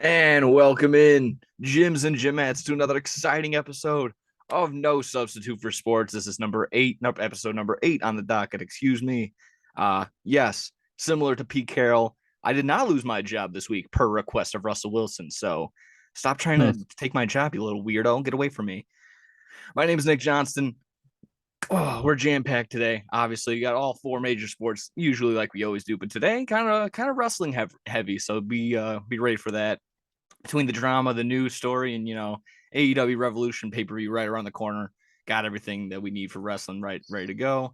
And welcome in, Gyms and Gymettes, to another exciting episode of No Substitute for Sports. This is episode number 8 on the docket. Excuse me. Yes, similar to Pete Carroll, I did not lose my job this week per request of Russell Wilson. So stop trying Hmm. to take my job, you little weirdo. Get away from me. My name is Nick Johnston. Oh, we're jam packed today. Obviously, you got all four major sports, usually like we always do, but today kind of wrestling heavy. So be ready for that. Between the drama, the news story, and AEW Revolution pay-per-view right around the corner. Got everything that we need for wrestling right ready to go.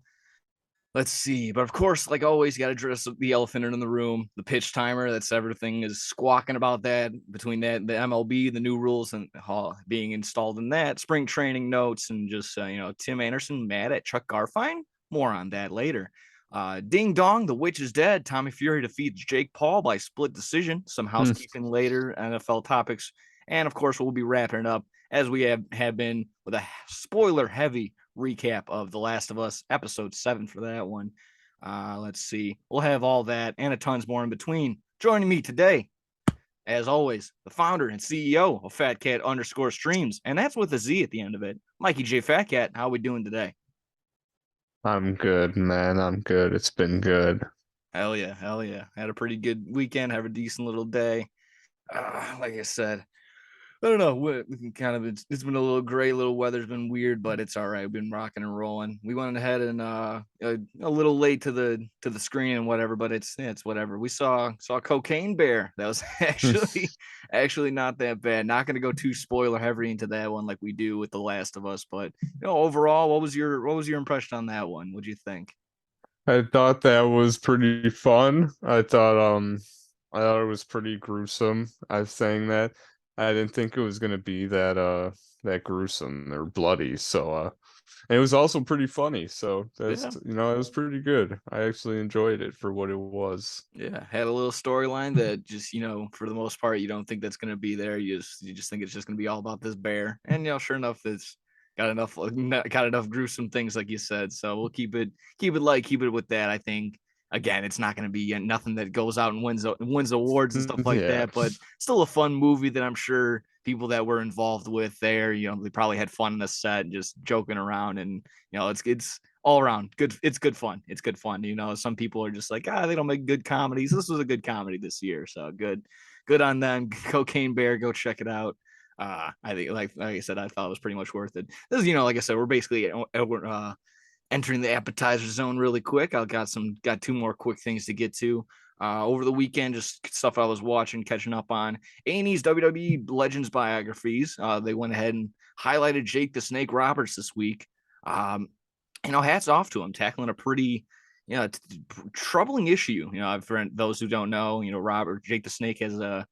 Let's see. But of course, like always, you got to address the elephant in the room, the pitch timer. That's everything is squawking about that between that, the MLB, the new rules, and being installed in that, spring training notes, and just, Tim Anderson mad at Chuck Garfien. More on that later. Ding dong, the witch is dead. Tommy Fury defeats Jake Paul by split decision. Some Hmm. housekeeping later, NFL topics. And of course, we'll be wrapping it up as we have been with a spoiler heavy recap of The Last of Us, episode 7 for that one. Let's see. We'll have all that and a tons more in between. Joining me today, as always, the founder and CEO of Fat Cat underscore streams, and that's with a Z at the end of it. Mikey J. Fat Cat, how we doing today? I'm good, man. I'm good. It's been good. Hell yeah, hell yeah. Had a pretty good weekend, have a decent little day. Like I said, I don't know. It's been a little gray, little weather's been weird, but it's all right. We've been rocking and rolling. We went ahead and a little late to the screen and whatever, but it's whatever. We saw Cocaine Bear. That was actually not that bad. Not going to go too spoiler heavy into that one like we do with The Last of Us, but overall, what was your impression on that one? What'd you think? I thought that was pretty fun. I thought it was pretty gruesome. I was saying that. I didn't think it was gonna be that gruesome or bloody. And it was also pretty funny. So Yeah, it was pretty good. I actually enjoyed it for what it was. yeah, had a little storyline that just for the most part you don't think that's going to be there. You just think it's just going to be all about this bear, and sure enough, it's got enough gruesome things like you said. So we'll keep it light, keep it with that. I think again, it's not going to be nothing that goes out and wins awards and stuff like Yeah. that, but still a fun movie that I'm sure people that were involved with there, they probably had fun in the set and just joking around, and it's all around good. It's good fun. It's good fun. Some people are just like, they don't make good comedies. This was a good comedy this year. So good on them. Cocaine Bear, go check it out. I think like I said, I thought it was pretty much worth it. This is, like I said, we're basically entering the appetizer zone really quick. Got two more quick things to get to. Over the weekend, just stuff I was watching, catching up on. A&E's WWE Legends biographies. They went ahead and highlighted Jake the Snake Roberts this week. Um, hats off to him tackling a pretty, troubling issue. For those who don't know, Robert Jake the Snake has a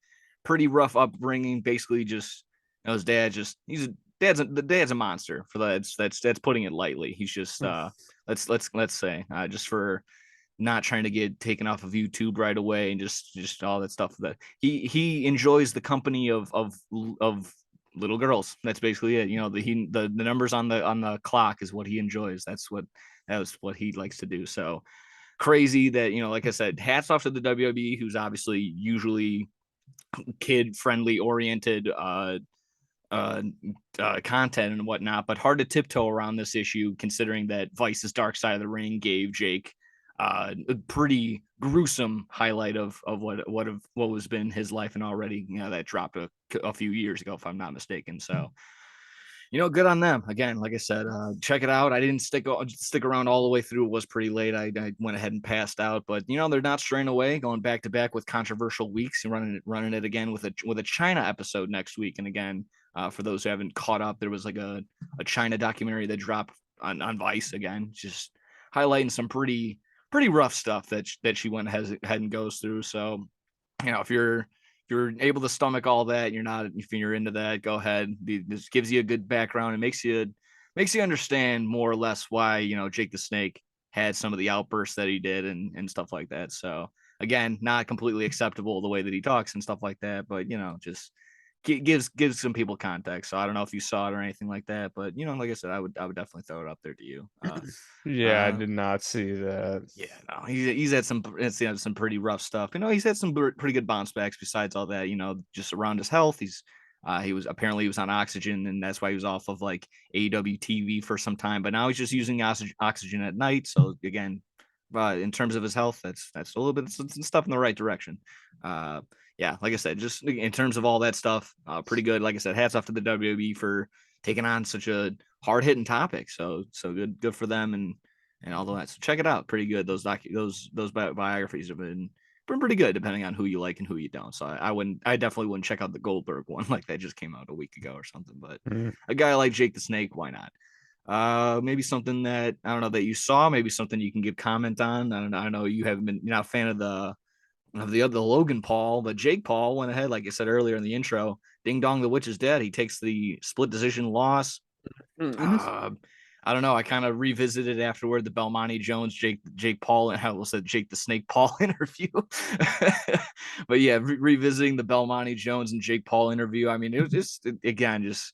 pretty rough upbringing. Basically, just his dad the dad's a monster. For that's putting it lightly. He's just let's say just for not trying to get taken off of YouTube right away and just all that stuff that he enjoys the company of little girls. That's basically it. The numbers on the clock is what he enjoys. That was what he likes to do. So crazy that like I said, hats off to the WWE, who's obviously usually kid friendly oriented uh, content and whatnot, but hard to tiptoe around this issue considering that Vice's Dark Side of the Ring gave Jake a pretty gruesome highlight of what was been his life, and already that dropped a few years ago if I'm not mistaken. So good on them. Again, like I said, check it out. I didn't stick around all the way through. It was pretty late. I went ahead and passed out, but they're not straying away, going back to back with controversial weeks and running it again with a China episode next week. And again, for those who haven't caught up, there was like a China documentary that dropped on Vice again, just highlighting some pretty rough stuff that she went ahead and goes through. So if you're able to stomach all that, if you're into that, go ahead. This gives you a good background and makes you understand more or less why Jake the Snake had some of the outbursts that he did and stuff like that. So again, not completely acceptable the way that he talks and stuff like that, but just gives some people context. So I don't know if you saw it or anything like that, but like I said, I would definitely throw it up there to you. Yeah, I Uh, did not see that. yeah, no, he's had some pretty rough stuff. He's had some pretty good bounce backs. Besides all that, just around his health, he was on oxygen, and that's why he was off of like AEW TV for some time. But now he's just using oxygen at night. So again, in terms of his health, that's a little bit some stuff in the right direction. Yeah, like I said, just in terms of all that stuff, pretty good. Like I said, hats off to the WWE for taking on such a hard hitting topic. So good for them and all of that. So check it out. Pretty good. Those biographies have been pretty good, depending on who you like and who you don't. So I definitely wouldn't check out the Goldberg one like that just came out a week ago or something. But Mm. a guy like Jake the Snake, why not? Maybe something that I don't know that you saw, maybe something you can give comment on. I don't know. I know you haven't been, you're not a fan of the other Logan Paul, but Jake Paul went ahead, like I said earlier in the intro. Ding dong, the witch is dead. He takes the split decision loss. Mm. Uh, I don't know. I kind of revisited afterward the Belmonte Jones, Jake Paul, and how said Jake the Snake Paul interview. But yeah, revisiting the Belmonte Jones and Jake Paul interview. I mean, it was just again, just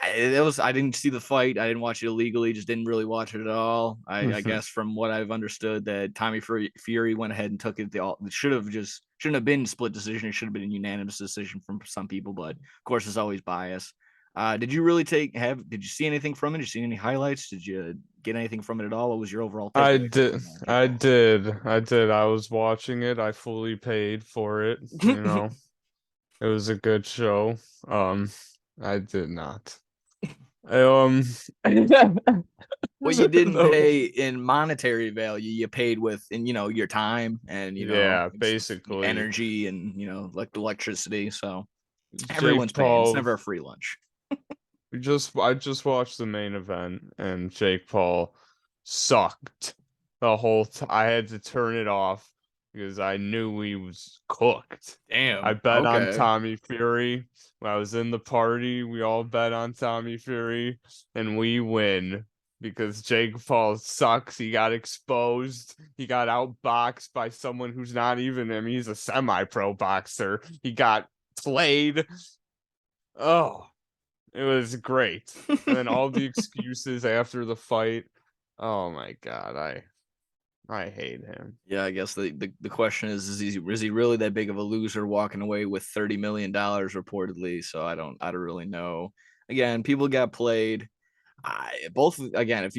it was. I didn't see the fight. I didn't watch it illegally. Just didn't really watch it at all. I guess from what I've understood, that Tommy Fury went ahead and took it. It shouldn't have been split decision. It should have been a unanimous decision from some people. But of course, there's always bias. Did you really did you see anything from it? Did you see any highlights? Did you get anything from it at all? What was your overall I takeaway did. from Jake I Paul? did. I did. I was watching it. I fully paid for it. It was a good show. Um, I did not. Um, What you didn't no. pay in monetary value, you paid with in your time and Yeah, basically, energy and like electricity. So everyone's Jake paying. It's Paul. never a free lunch. I just watched the main event, and Jake Paul sucked the whole time. I had to turn it off because I knew he was cooked. I Damn. bet on Okay. Tommy Fury. When I was in the party, we all bet on Tommy Fury, and we win because Jake Paul sucks. He got exposed. He got outboxed by someone who's not even, I mean, he's a semi-pro boxer. He got played. Oh. It was great. And then all the excuses after the fight. Oh my God, I hate him. Yeah, I guess the question is he really that big of a loser walking away with $30 million reportedly? So I don't really know. Again, people got played. Both again,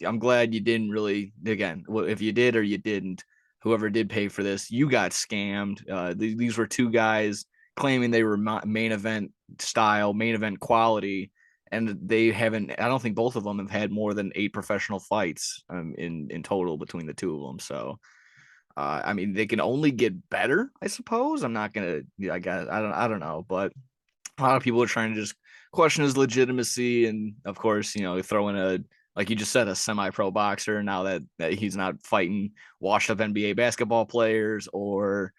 I'm glad you didn't really again. Well, if you did or you didn't, whoever did pay for this, you got scammed. These were two guys claiming they were main event style, main event quality, and they haven't. I don't think both of them have had more than 8 professional fights in total between the two of them. So I mean, they can only get better, I suppose. I'm not gonna. I guess I don't know, but a lot of people are trying to just question his legitimacy, and of course, throw in a like you just said, a semi-pro boxer. Now that he's not fighting washed-up NBA basketball players or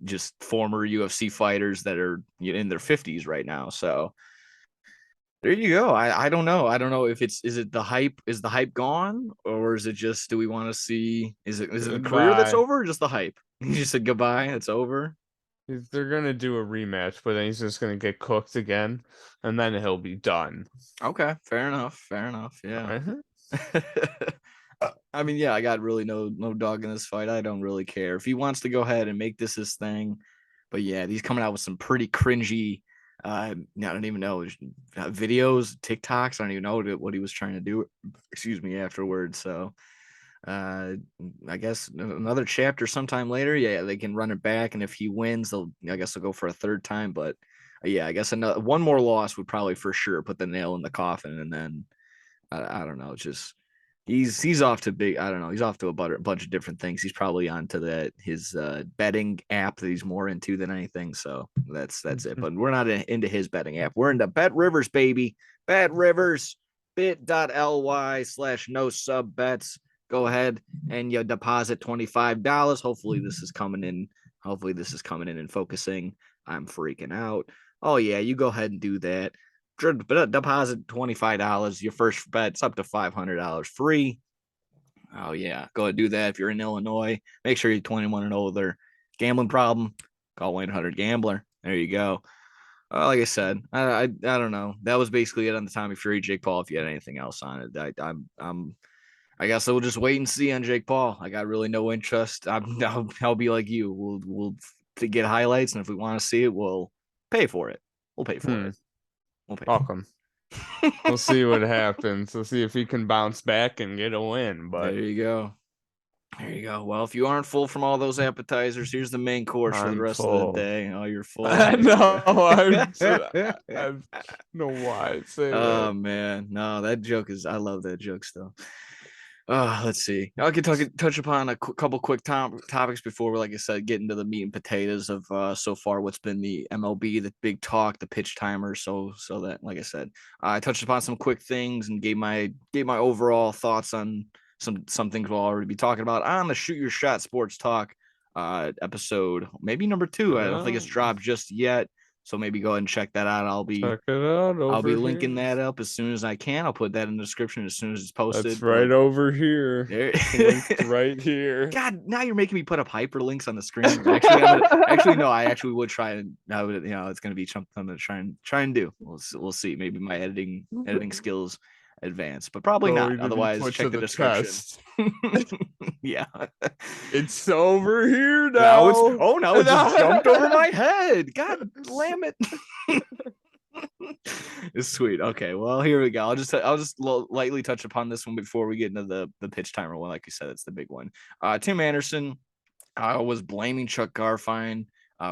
just former UFC fighters that are in their 50s right now. So there you go. I don't know. I don't know if is it the hype? Is the hype gone, or is it just do we want to see? Is it the career that's Goodbye. over, or just the hype? You just said goodbye. It's over. They're gonna do a rematch, but then he's just gonna get cooked again, and then he'll be done. Okay, fair enough. Fair enough. Yeah. Uh-huh. I mean, yeah, I got really no dog in this fight. I don't really care if he wants to go ahead and make this his thing. But yeah, he's coming out with some pretty cringy. I don't even know videos, TikToks. I don't even know what he was trying to do. Excuse me. Afterwards, so uh, I guess another chapter sometime later. Yeah, they can run it back, and if he wins, I guess they'll go for a third time. But yeah, I guess another one more loss would probably for sure put the nail in the coffin, and then I don't know. It's just he's off to big. I don't know. He's off to a bunch of different things. He's probably onto that his betting app that he's more into than anything. So that's it. But we're not into his betting app. We're into Bet Rivers, baby. Bet Rivers. bit.ly/no sub bets. Go ahead and you deposit $25. Hopefully this is coming in. Hopefully this is coming in and focusing. I'm freaking out. Oh yeah, you go ahead and do that. Deposit $25. Your first bet's up to $500 free. Oh yeah, go ahead and do that if you're in Illinois. Make sure you're 21 and older. Gambling problem? Call 1-800 Gambler. There you go. Like I said, I don't know. That was basically it on the Tommy Fury Jake Paul. If you had anything else on it, I guess I will just wait and see on Jake Paul. I got really no interest. I'll be like you. We'll to get highlights, and if we want to see it, we'll pay for it. We'll pay for Hmm. it. We'll pay for Welcome. We'll it. see what happens. We'll see if he can bounce back and get a win. There But you go. There you go. Well, if you aren't full from all those appetizers, here's the main course for the I'm rest of the full. day. Oh, you're full. I There you know. go. I know why I say Oh that. man, no, that joke is. I love that joke still. Let's see. I could touch upon a couple quick topics before we, like I said, get into the meat and potatoes of so far what's been the MLB, the big talk, the pitch timer. So that, like I said, I touched upon some quick things and gave my overall thoughts on some things we'll already be talking about on the Shoot Your Shot Sports Talk episode, maybe number 2. I don't think it's Yeah. dropped just yet, so maybe go ahead and check that out. Check it out I'll be over linking here. that up as soon as I can. I'll put that in the description as soon as it's posted. That's But right over here. there, Linked right here. God, now you're making me put up hyperlinks on the screen. Actually no. I actually would try and it's going to be something to try and do. We'll see. Maybe my editing skills advance, but probably not. Going to be Otherwise, put check to the the description. test. Yeah. It's over here Now now. it just jumped over my head. God damn it. It's sweet. Okay, well, here we go. I'll just lightly touch upon this one before we get into the pitch timer one. Like you said, it's the big one. Tim Anderson was blaming Chuck Garfien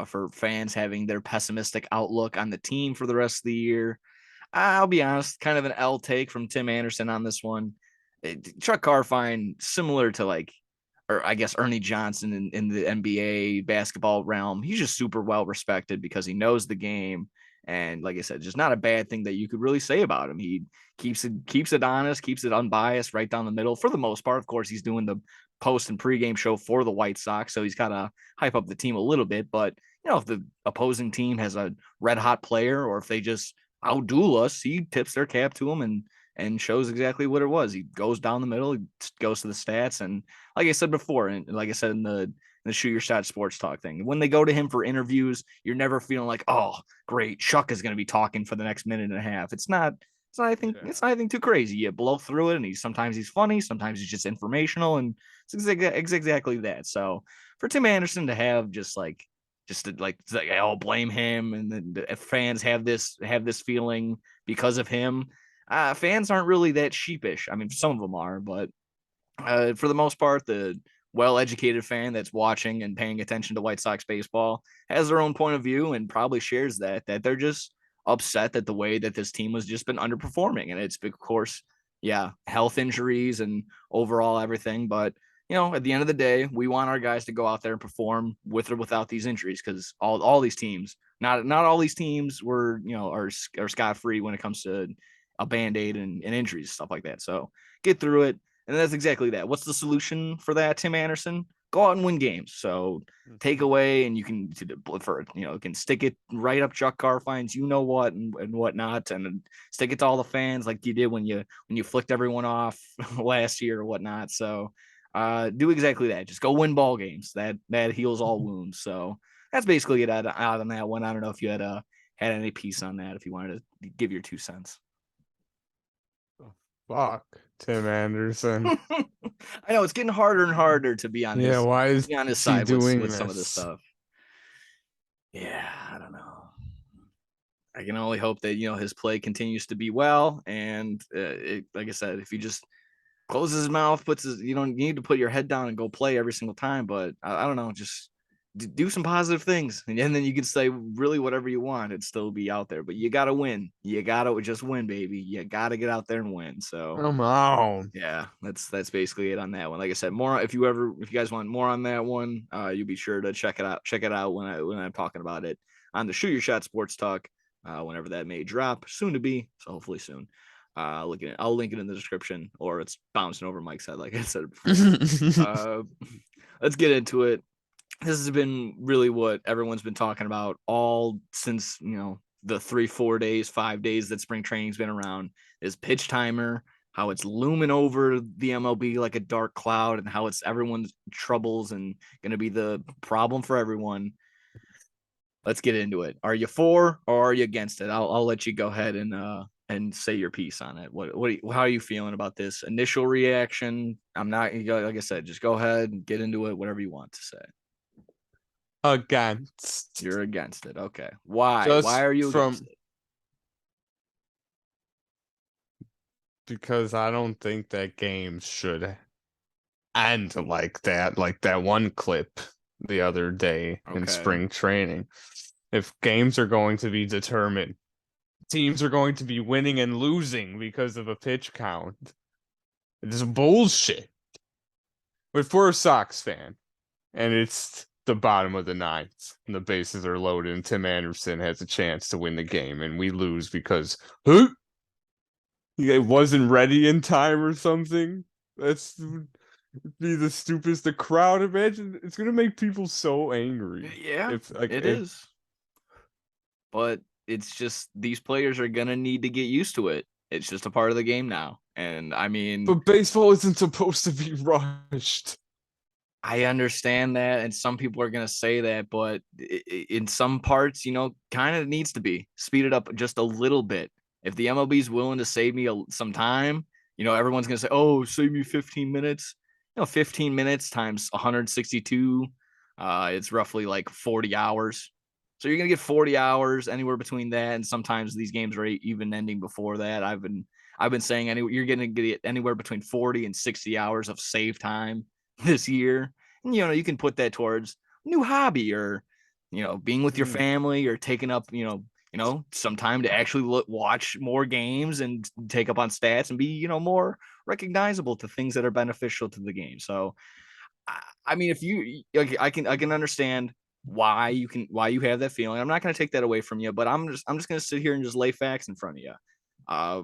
for fans having their pessimistic outlook on the team for the rest of the year. I'll be honest, kind of an L take from Tim Anderson on this one. Chuck Garfien, similar to or I guess Ernie Johnson in the NBA basketball realm, he's just super well respected because he knows the game. And like I said, just not a bad thing that you could really say about him. He keeps it honest, keeps it unbiased, right down the middle for the most part. Of course, he's doing the post and pregame show for the White Sox, so he's got to hype up the team a little bit. But if the opposing team has a red hot player, or if they just outduel us, he tips their cap to him and shows exactly what it was. He goes down the middle, he goes to the stats, and like I said before, and like I said in the Shoot Your Shot Sports Talk thing, when they go to him for interviews, you're never feeling like, oh, great, Chuck is going to be talking for the next minute and a half. It's not. It's not anything too crazy. You blow through it, and sometimes he's funny, sometimes he's just informational, and it's exactly that. So for Tim Anderson to have I'll blame him, and then the fans have this feeling because of him. Fans aren't really that sheepish. I mean, some of them are, but for the most part, the well-educated fan that's watching and paying attention to White Sox baseball has their own point of view and probably shares that they're just upset that the way that this team has just been underperforming. And it's, of course, yeah, health injuries and overall everything. But at the end of the day, we want our guys to go out there and perform with or without these injuries, because all these teams, not all these teams were are scot-free when it comes to a band-aid and injuries, stuff like that. So get through it. And that's exactly that. What's the solution for that, Tim Anderson? Go out and win games. So take away, and you can stick it right up Chuck Garfien's, what and whatnot, and stick it to all the fans like you did when you flicked everyone off last year or whatnot. So do exactly that. Just go win ball games. That heals all wounds. So that's basically it out on that one. I don't know if you had any piece on that, if you wanted to give your 2 cents. Fuck, Tim Anderson. I know it's getting harder and harder to be on his Why is his he side doing with this? some of this stuff. Yeah, I don't know. I can only hope that his play continues to be well, and like I said, if he just closes his mouth, you don't need to put your head down and go play every single time. But I don't know, just do some positive things, and then you can say really whatever you want. It'd still be out there, but you got to win. You got to just win, baby. You got to get out there and win. So Come on. yeah, that's basically it on that one. Like I said, more if you guys want more on that one, you'll be sure to check it out. Check it out when I'm talking about it on the Shoot Your Shot Sports Talk, whenever that may drop, soon to be. So hopefully soon. I'll link it in the description, or it's bouncing over Mike's head, like I said before. Let's get into it. This has been really what everyone's been talking about all since the 3-4 days, 5 days that spring training's been around, is pitch timer, how it's looming over the MLB like a dark cloud, and how it's everyone's troubles and going to be the problem for everyone. let's get into it. Are you for or are you against it? I'll let you go ahead and say your piece on it. How are you feeling about this initial reaction? I'm not, like I said, just go ahead and get into it, whatever you want to say. Against. You're against it. Okay. Why? Why Just are you against from it? because I don't think that games should end like that. Like that one clip the other day in Okay. spring training. If games are going to be determined, teams are going to be winning and losing because of a pitch count. It's bullshit. But for a Sox fan, and it's the bottom of the ninth, and the bases are loaded, and Tim Anderson has a chance to win the game, and we lose because it wasn't ready in time or something. That's be the stupidest. The crowd, imagine it's gonna make people so angry Yeah, if like it if is. But it's just these players are gonna need to get used to it. It's just a part of the game now. And I mean, but baseball isn't supposed to be rushed. I understand that, and some people are gonna say that, but in some parts, kind of needs to be speed it up just a little bit. If the MLB is willing to save me some time, everyone's gonna say, "Oh, save me 15 minutes." 15 minutes times 162, it's roughly like 40 hours. So you're gonna get 40 hours anywhere between that, and sometimes these games are even ending before that. I've been saying you're gonna get anywhere between 40 and 60 hours of save time this year. And, you can put that towards new hobby or, being with your Mm. family or taking up, some time to actually watch more games and take up on stats and be, more recognizable to things that are beneficial to the game. So, I mean, if you, like, I can understand why you have that feeling. I'm not going to take that away from you, but I'm just going to sit here and just lay facts in front of you. Uh,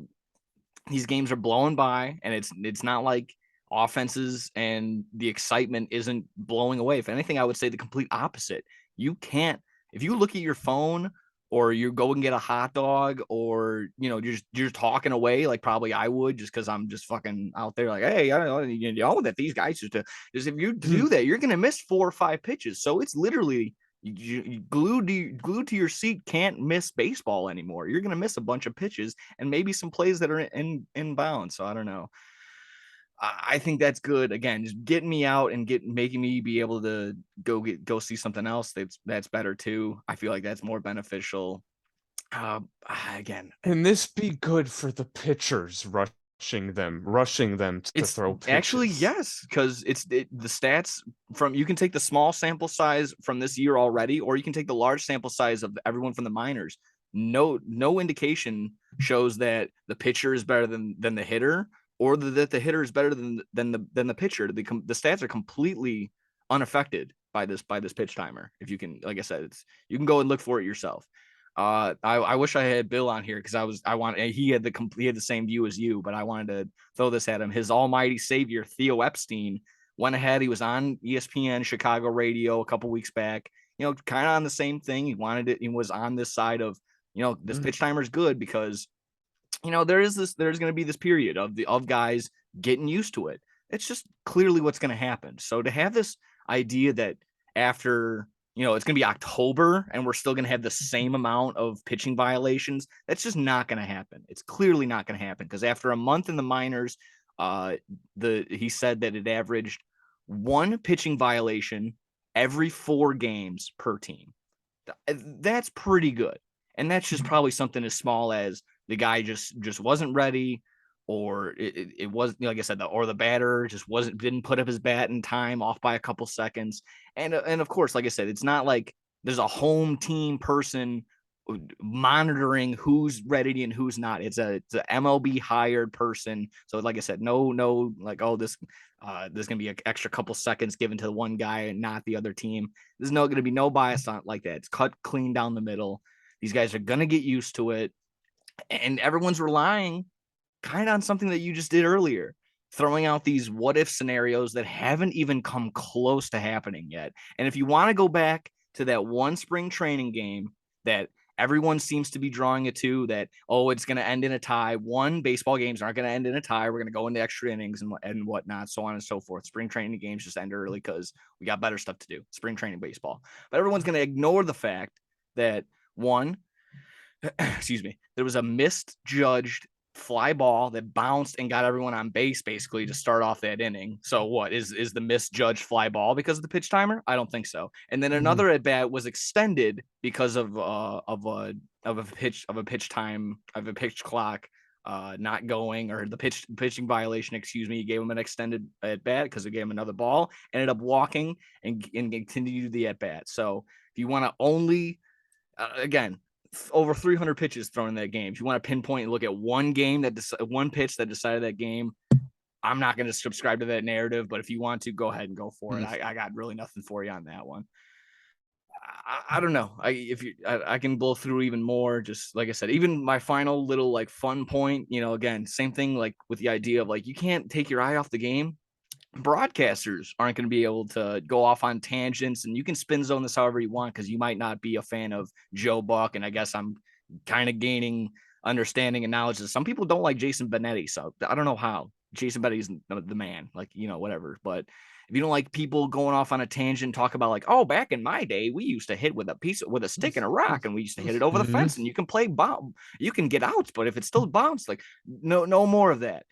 these games are blowing by, and it's not like offenses and the excitement isn't blowing away. If anything, I would say the complete opposite. You can't, if you look at your phone or you go and get a hot dog, or you're talking away like probably I would, just because I'm just fucking out there like, hey, I don't know, that these guys just if you do that, you're gonna miss 4 or 5 pitches. So it's literally you glued to your seat, can't miss baseball anymore. You're gonna miss a bunch of pitches and maybe some plays that are in bounds. So I don't know. I think that's good. Again, just getting me out and making me be able to go see something else that's better too. I feel like that's more beneficial. Uh, again, Can this be good for the pitchers rushing them to it's throw actually pitches? yes, because the stats from, you can take the small sample size from this year already, or you can take the large sample size of everyone from the minors. No indication shows that the pitcher is better than the hitter, or that the hitter is better than the pitcher. The stats are completely unaffected by this pitch timer. If you can, like I said, you can go and look for it yourself. I wish I had Bill on here because he had the same view as you, but I wanted to throw this at him. His almighty savior, Theo Epstein, went ahead. He was on ESPN Chicago radio a couple weeks back, kind of on the same thing. He wanted it. He was on this side of, this pitch timer is good because, there's going to be this period of guys getting used to it. It's just clearly what's going to happen. So to have this idea that after, it's going to be October and we're still going to have the same amount of pitching violations, that's just not going to happen. It's clearly not going to happen because after a month in the minors, he said that it averaged one pitching violation every 4 games per team. That's pretty good. And that's just probably something as small as the guy just wasn't ready, or it was, like I said, or the batter just didn't put up his bat in time, off by a couple seconds. And of course, like I said, it's not like there's a home team person monitoring who's ready and who's not. It's a MLB hired person. So like I said, no, like, oh, there's gonna be an extra couple seconds given to one guy and not the other team. There's gonna be no bias on like that. It's cut clean down the middle. These guys are gonna get used to it, and everyone's relying kind of on something that you just did earlier, throwing out these what if scenarios that haven't even come close to happening yet. And if you want to go back to that one spring training game that everyone seems to be drawing it to, that, oh, it's going to end in a tie. Baseball games aren't going to end in a tie. We're going to go into extra innings and whatnot, so on and so forth. Spring training games just end early because we got better stuff to do. Spring training baseball. But everyone's going to ignore the fact that one, excuse me, there was a misjudged fly ball that bounced and got everyone on base basically to start off that inning. So what is the misjudged fly ball because of the pitch timer? I don't think so. And then another at bat was extended because of a pitch clock not going, or the pitching violation, excuse me. He gave him an extended at bat because it gave him another ball, ended up walking and continued the at bat. So if you want to only again, over 300 pitches thrown in that game. If you want to pinpoint and look at one game one pitch that decided that game, I'm not going to subscribe to that narrative. But if you want to, go ahead and go for it. I got really nothing for you on that one. I don't know. I can blow through even more. Just like I said, even my final little like fun point. Again, same thing like with the idea of like you can't take your eye off the game. Broadcasters aren't going to be able to go off on tangents, and you can spin zone this however you want because you might not be a fan of Joe Buck, and I guess I'm kind of gaining understanding and knowledge that some people don't like Jason Benetti, so I don't know how. Jason Benetti's the man, like, whatever. But if you don't like people going off on a tangent, talk about like, oh, back in my day, we used to hit with a stick and a rock, and we used to hit it over the fence, and you can play bomb, you can get outs, but if it's still bounced, like no more of that.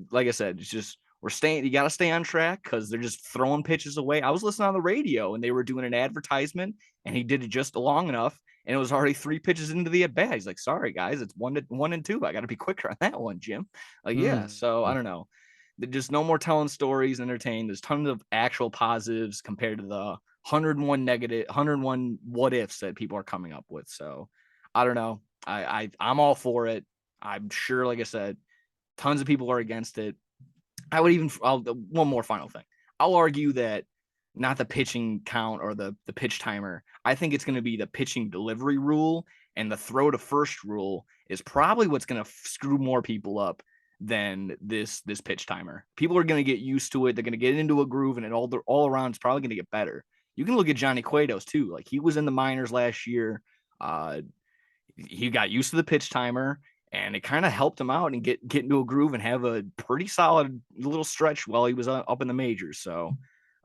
Like I said, it's just you got to stay on track because they're just throwing pitches away. I was listening on the radio and they were doing an advertisement and he did it just long enough and it was already 3 pitches into the at bat. He's like, sorry guys, it's 1-2. I got to be quicker on that one, Jim. Like, yeah. So I don't know. There's just no more telling stories, entertaining. There's tons of actual positives compared to the 101 what ifs that people are coming up with. So I don't know. I'm all for it. I'm sure, like I said, tons of people are against it. One more final thing. I'll argue that not the pitching count or the pitch timer. I think it's going to be the pitching delivery rule, and the throw to first rule is probably what's going to screw more people up than this pitch timer. People are going to get used to it. They're going to get into a groove, and all around it's probably going to get better. You can look at Johnny Cuetos too. Like, he was in the minors last year. He got used to the pitch timer, and it kind of helped him out and get into a groove and have a pretty solid little stretch while he was up in the majors. So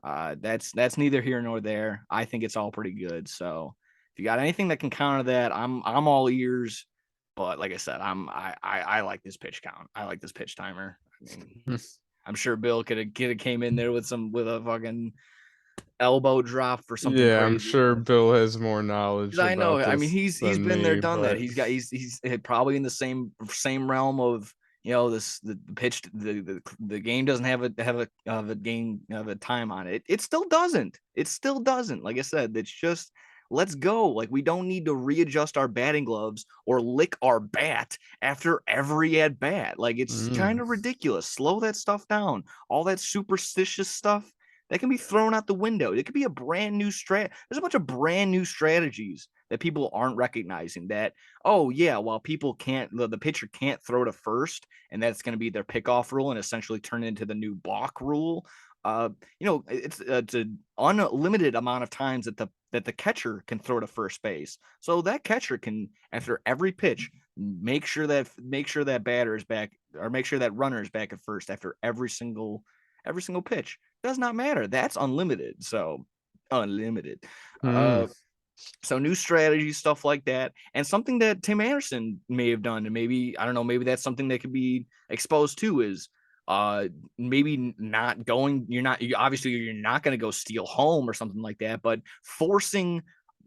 that's neither here nor there. I think it's all pretty good. So if you got anything that can counter that, I'm all ears. But like I said, I like this pitch count. I like this pitch timer. I mean, I'm sure Bill could have came in there with a fucking elbow drop for something crazy. I'm sure Bill has more knowledge. I know. I mean, he's been there, done that. He's probably in the same realm of the pitch. The game doesn't have a time on it. It still doesn't. Like I said, it's just let's go. Like, we don't need to readjust our batting gloves or lick our bat after every at bat. Like, it's kind of ridiculous. Slow that stuff down. All that superstitious stuff that can be thrown out the window. It could be a brand new There's a bunch of brand new strategies that people aren't recognizing that, oh yeah, while people the pitcher can't throw to first, and that's going to be their pickoff rule and essentially turn into the new balk rule. It's an unlimited amount of times that the catcher can throw to first base. So that catcher can, after every pitch, make sure that batter is back, or make sure that runner is back at first after every single pitch. Does not matter. That's unlimited. So unlimited. So new strategies, stuff like that, and something that Tim Anderson may have done, and maybe, I don't know, maybe that's something that could be exposed to, is maybe not going. You're not going to go steal home or something like that, but forcing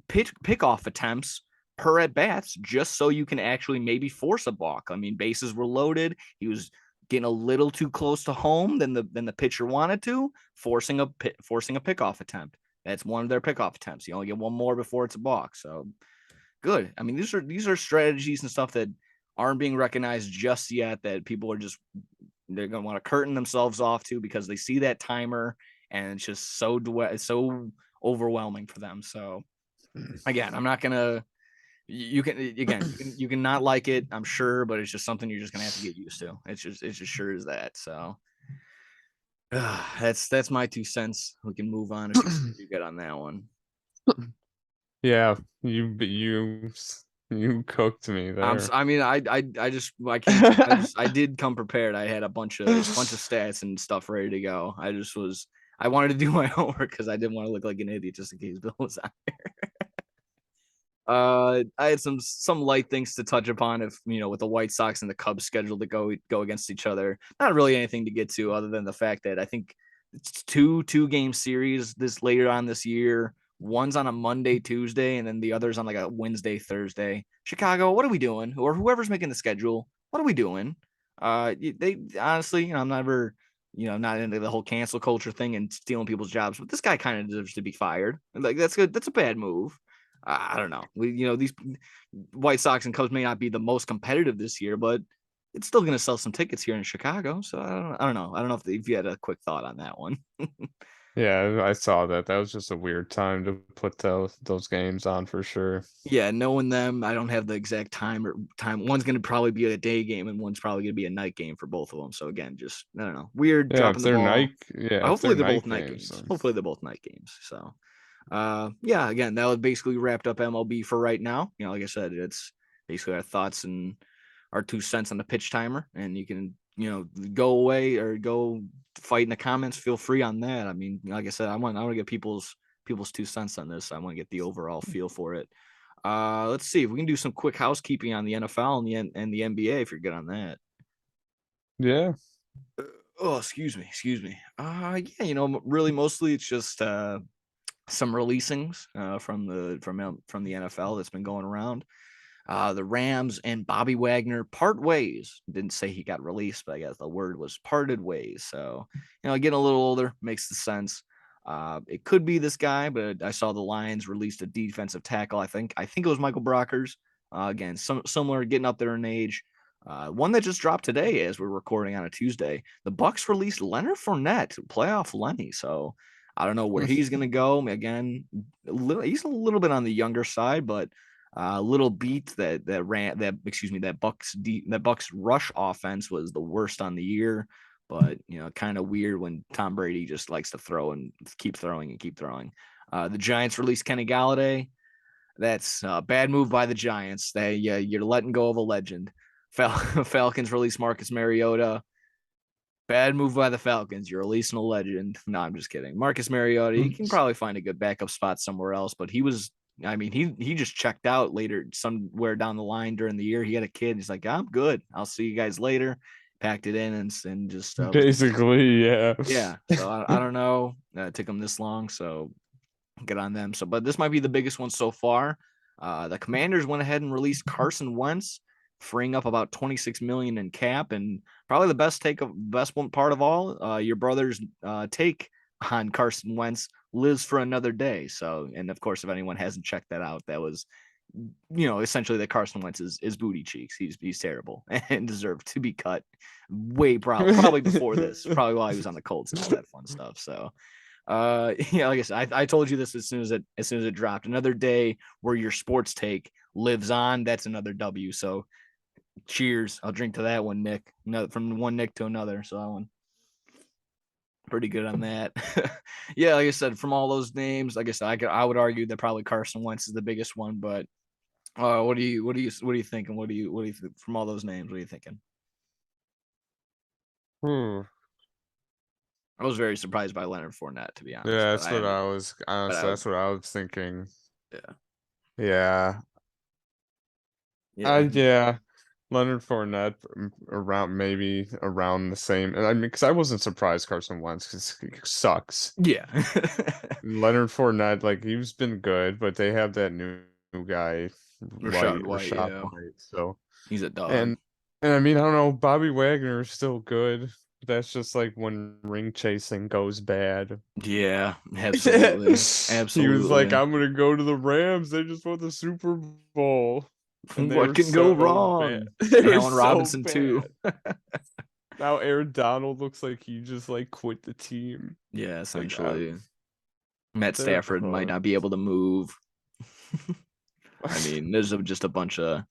pickoff attempts per at bats just so you can actually maybe force a balk. I mean, bases were loaded. He was getting a little too close to home than the pitcher wanted to, forcing a pickoff attempt. That's one of their pickoff attempts. You only get one more before it's a balk. So good. I mean, these are strategies and stuff that aren't being recognized just yet, that people are they're going to want to curtain themselves off to because they see that timer and it's just so overwhelming for them. So again, I'm not going to, you can not like it, I'm sure, but it's just something you're just gonna have to get used to. It's just sure as that. So that's my 2 cents. We can move on if you get on that one. Yeah, you cooked me there. I did come prepared. I had a bunch of stats and stuff ready to go. I wanted to do my homework because I didn't want to look like an idiot just in case Bill was out there. I had some light things to touch upon if with the White Sox and the Cubs scheduled to go against each other. Not really anything to get to other than the fact that I think it's two game series this later on this year. One's on a Monday, Tuesday, and then the other's on like a Wednesday, Thursday. Chicago, what are we doing? Or whoever's making the schedule, what are we doing? They honestly, I'm never, not into the whole cancel culture thing and stealing people's jobs, but this guy kind of deserves to be fired. Like that's good. That's a bad move. I don't know. These White Sox and Cubs may not be the most competitive this year, but it's still going to sell some tickets here in Chicago. So I don't know. I don't know if you had a quick thought on that one. Yeah, I saw that. That was just a weird time to put those games on for sure. Yeah, knowing them, I don't have the exact time. One's going to probably be a day game, and one's probably going to be a night game for both of them. So again, just I don't know. Weird Yeah, dropping if the they're ball. night, yeah, if Hopefully they're they're both night night games, games. then Hopefully they're both night games. So yeah, again, that was basically wrapped up MLB for right now. Like I said, it's basically our thoughts and our 2 cents on the pitch timer, and you can go away or go fight in the comments. Feel free on that. I mean, like I said, I want to get people's 2 cents on this. I want to get the overall feel for it. Let's see if we can do some quick housekeeping on the NFL and the NBA if you're good on that. yeah. Oh, excuse me. Yeah, really mostly it's just some releasings from the NFL that's been going around. The Rams and Bobby Wagner part ways. Didn't say he got released, but I guess the word was parted ways. So, getting a little older makes the sense. It could be this guy, but I saw the Lions released a defensive tackle. I think it was Michael Brockers. Again, similar, getting up there in age. One that just dropped today as we're recording on a Tuesday. The Bucks released Leonard Fournette, playoff Lenny. So I don't know where he's going to go. Again, he's a little bit on the younger side, but little beat that Bucks rush offense was the worst on the year. But kind of weird when Tom Brady just likes to throw and keep throwing and keep throwing. The Giants released Kenny Galladay. That's a bad move by the Giants. You're letting go of a legend. Falcons release Marcus Mariota. Bad move by the Falcons. You're releasing a legend. No, I'm just kidding. Marcus Mariota, he can probably find a good backup spot somewhere else, but he just checked out later somewhere down the line during the year. He had a kid. He's like, I'm good. I'll see you guys later. Packed it in and just Basically, yeah. yeah. So I don't know. It took them this long, so get on them. So, but this might be the biggest one so far. The Commanders went ahead and released Carson Wentz, freeing up about 26 million in cap, and probably the best one part of all. Your brother's take on Carson Wentz lives for another day. So, and of course, if anyone hasn't checked that out, that was essentially that Carson Wentz is booty cheeks. He's terrible and deserved to be cut probably before this, probably while he was on the Colts and all that fun stuff. So like I said, I told you this as soon as it dropped. Another day where your sports take lives on. That's another W. So cheers. I'll drink to that one, Nick. From one Nick to another. So that one pretty good on that. Yeah, like I said, from all those names, like I said, I would argue that probably Carson Wentz is the biggest one. But what do you thinking? What do you from all those names? What are you thinking? I was very surprised by Leonard Fournette, to be honest. Yeah, But that's what I was honestly. That's what I was thinking. yeah. Yeah, Yeah. yeah. Leonard Fournette maybe around the same. And I mean, because I wasn't surprised Carson Wentz because he sucks. Yeah. Leonard Fournette, like he's been good, but they have that new guy, Rashad Rashad yeah. White. So He's a dog. and I mean, I don't know, Bobby Wagner is still good. That's just like when ring chasing goes bad. Yeah, absolutely. He was like, Absolutely. I'm gonna go to the Rams. They just won the Super Bowl. And they What were can go so bad. wrong? They were Allen so Robinson too. bad. Now Aaron Donald looks like he just like quit the team. Yeah, Like essentially. Matt they're Stafford might not be able to move. I mean, there's just a bunch of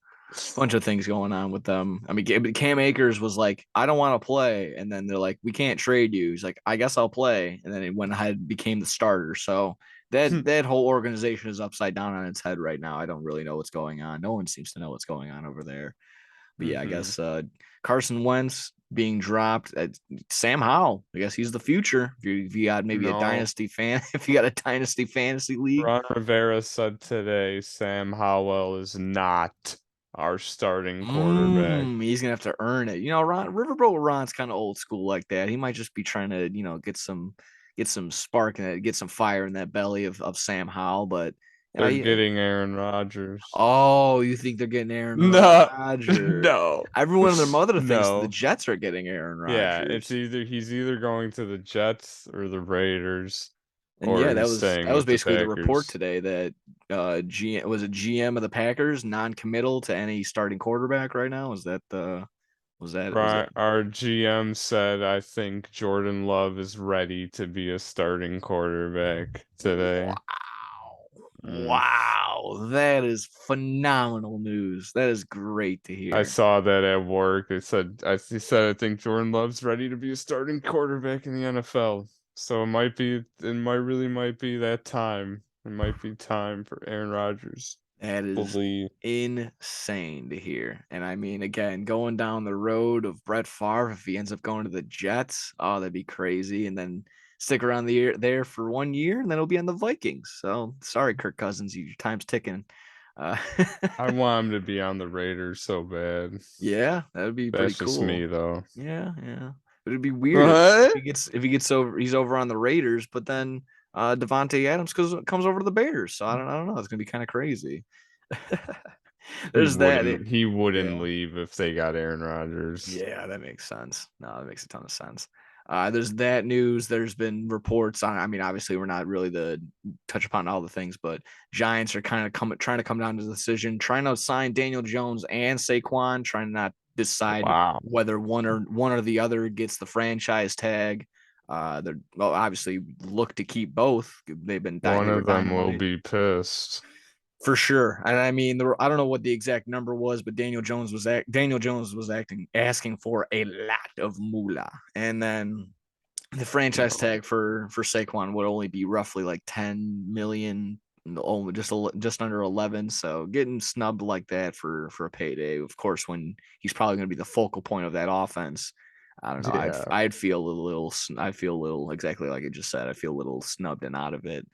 things going on with them. I mean, Cam Akers was like, I don't want to play. And then they're like, we can't trade you. He's like, I guess I'll play. And then he went ahead became the starter. So that whole organization is upside down on its head right now. I don't really know what's going on. No one seems to know what's going on over there. But yeah, I guess Carson Wentz being dropped. Sam Howell, I guess he's the future. If you got maybe a No, dynasty fan, if you got a dynasty fantasy league, Ron Rivera said today Sam Howell is not our starting quarterback. he's gonna have to earn it. Riverboat Ron's kind of old school like that. He might just be trying to, get some spark in it, get some fire in that belly of Sam Howell. But They're yeah. getting Aaron Rodgers. Oh, you think they're getting Aaron No, Rodgers? no, Everyone and their mother thinks the no. Jets are getting Aaron Yeah, it's Rodgers. he's either going to the Jets or the Raiders, And or yeah, he's that staying was with the basically the report Packers. today that GM of the Packers non-committal to any starting quarterback right now. Was that Our GM said, I think Jordan Love is ready to be a starting quarterback today. wow. Mm. Wow, that is phenomenal news. That is great to I hear. saw that at work. He said, I think Jordan Love's ready to be a starting quarterback in the NFL. So it might be that time. It might be time for Aaron Rodgers That to is leave. insane to hear. And I mean, again, going down the road of Brett Favre, if he ends up going to the Jets, oh, that'd be crazy. And then stick around there for 1 year, and then he'll be on the Vikings. So sorry, Kirk Cousins, your time's ticking. Uh, I want him to be on the Raiders so bad. yeah, that would be pretty That's just cool. me though. Yeah, yeah. But it'd be weird if What? he gets over, he's over on the Raiders, but then Devontae Adams comes over to the Bears. So I don't know. It's gonna be kind of crazy. There's that. He wouldn't Yeah. leave if they got Aaron Rodgers. Yeah, that makes sense. No, that makes a ton of sense. There's that news. There's been reports on. I mean, obviously, we're not really the touch upon all the things, but Giants are kind of trying to come down to the decision, trying to sign Daniel Jones and Saquon, trying to not decide Wow. whether one or the other gets the franchise tag. They're obviously look to keep both. One They were of them will dynamite. be pissed. For sure. And I mean, I don't know what the exact number was, but Daniel Jones was asking for a lot of moolah. And then the franchise No. tag for Saquon would only be roughly like 10 million, only just under 11. So getting snubbed like that for a payday, of course, when he's probably going to be the focal point of that offense. I don't know. Yeah. I'd feel a little exactly like I just said. I feel a little snubbed and out of it,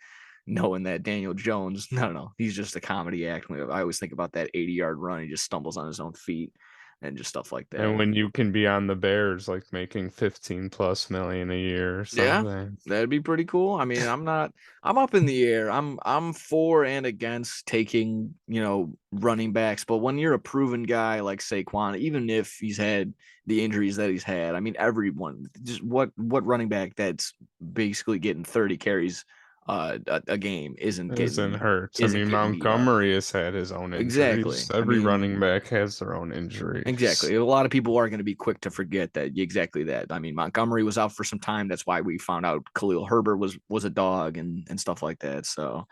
knowing that Daniel Jones, no, he's just a comedy act. I always think about that 80-yard run. He just stumbles on his own feet and just stuff like that. And when you can be on the Bears, like making 15 plus million a year or Yeah, something. that'd be pretty cool. I mean, I'm up in the air. I'm for and against taking, running backs, but when you're a proven guy like Saquon, even if he's had the injuries that he's had, I mean, everyone, just what running back that's basically getting 30 carries a game It doesn't hurt. I mean, beat up. Montgomery has had his own Exactly. injuries. I Every running mean, back has their own injuries. exactly. A lot of people are going to be quick to forget that exactly that. I mean, Montgomery was out for some time. That's why we found out Khalil Herbert was a dog and stuff like that. So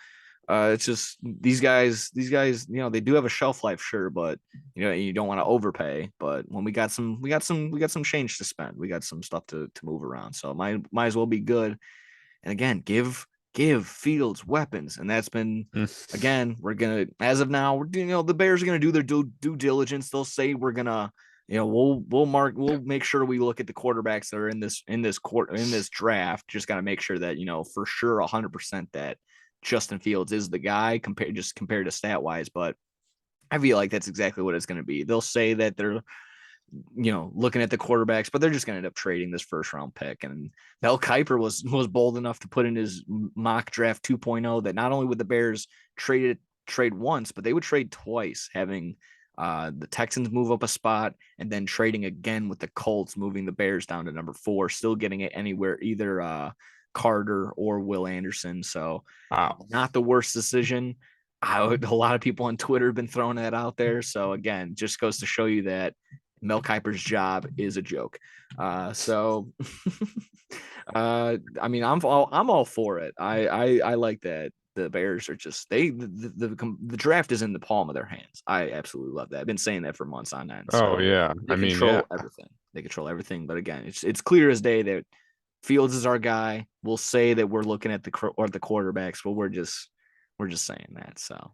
it's just these guys, they do have a shelf life, sure, but you don't want to overpay. But when we got some change to spend. We got some stuff to move around. So might as well be good. And again, give Fields weapons. And that's been, again, we're gonna, as of now, the Bears are gonna do their due diligence. They'll say we're gonna, we'll make sure we look at the quarterbacks that are in this draft. Just gotta make sure that for sure 100% that Justin Fields is the guy compared to stat wise. But I feel like that's exactly what it's going to be. They'll say that they're looking at the quarterbacks, but they're just going to end up trading this first round pick. And Mel Kiper was bold enough to put in his mock draft 2.0 that not only would the Bears trade once, but they would trade twice, having the Texans move up a spot and then trading again with the Colts, moving the Bears down to number 4, still getting it anywhere, either Carter or Will Anderson. So Wow. not the worst decision. A lot of people on Twitter have been throwing that out there. So again, just goes to show you that Mel Kiper's job is a joke. So I mean, I'm all for it. I like that the Bears are just the draft is in the palm of their hands. I absolutely love that. I've been saying that for months on end. Oh So yeah. they I mean, yeah. control everything. They control everything. But again, it's clear as day that Fields is our guy. We'll say that we're looking at the quarterbacks, but we're just saying that. So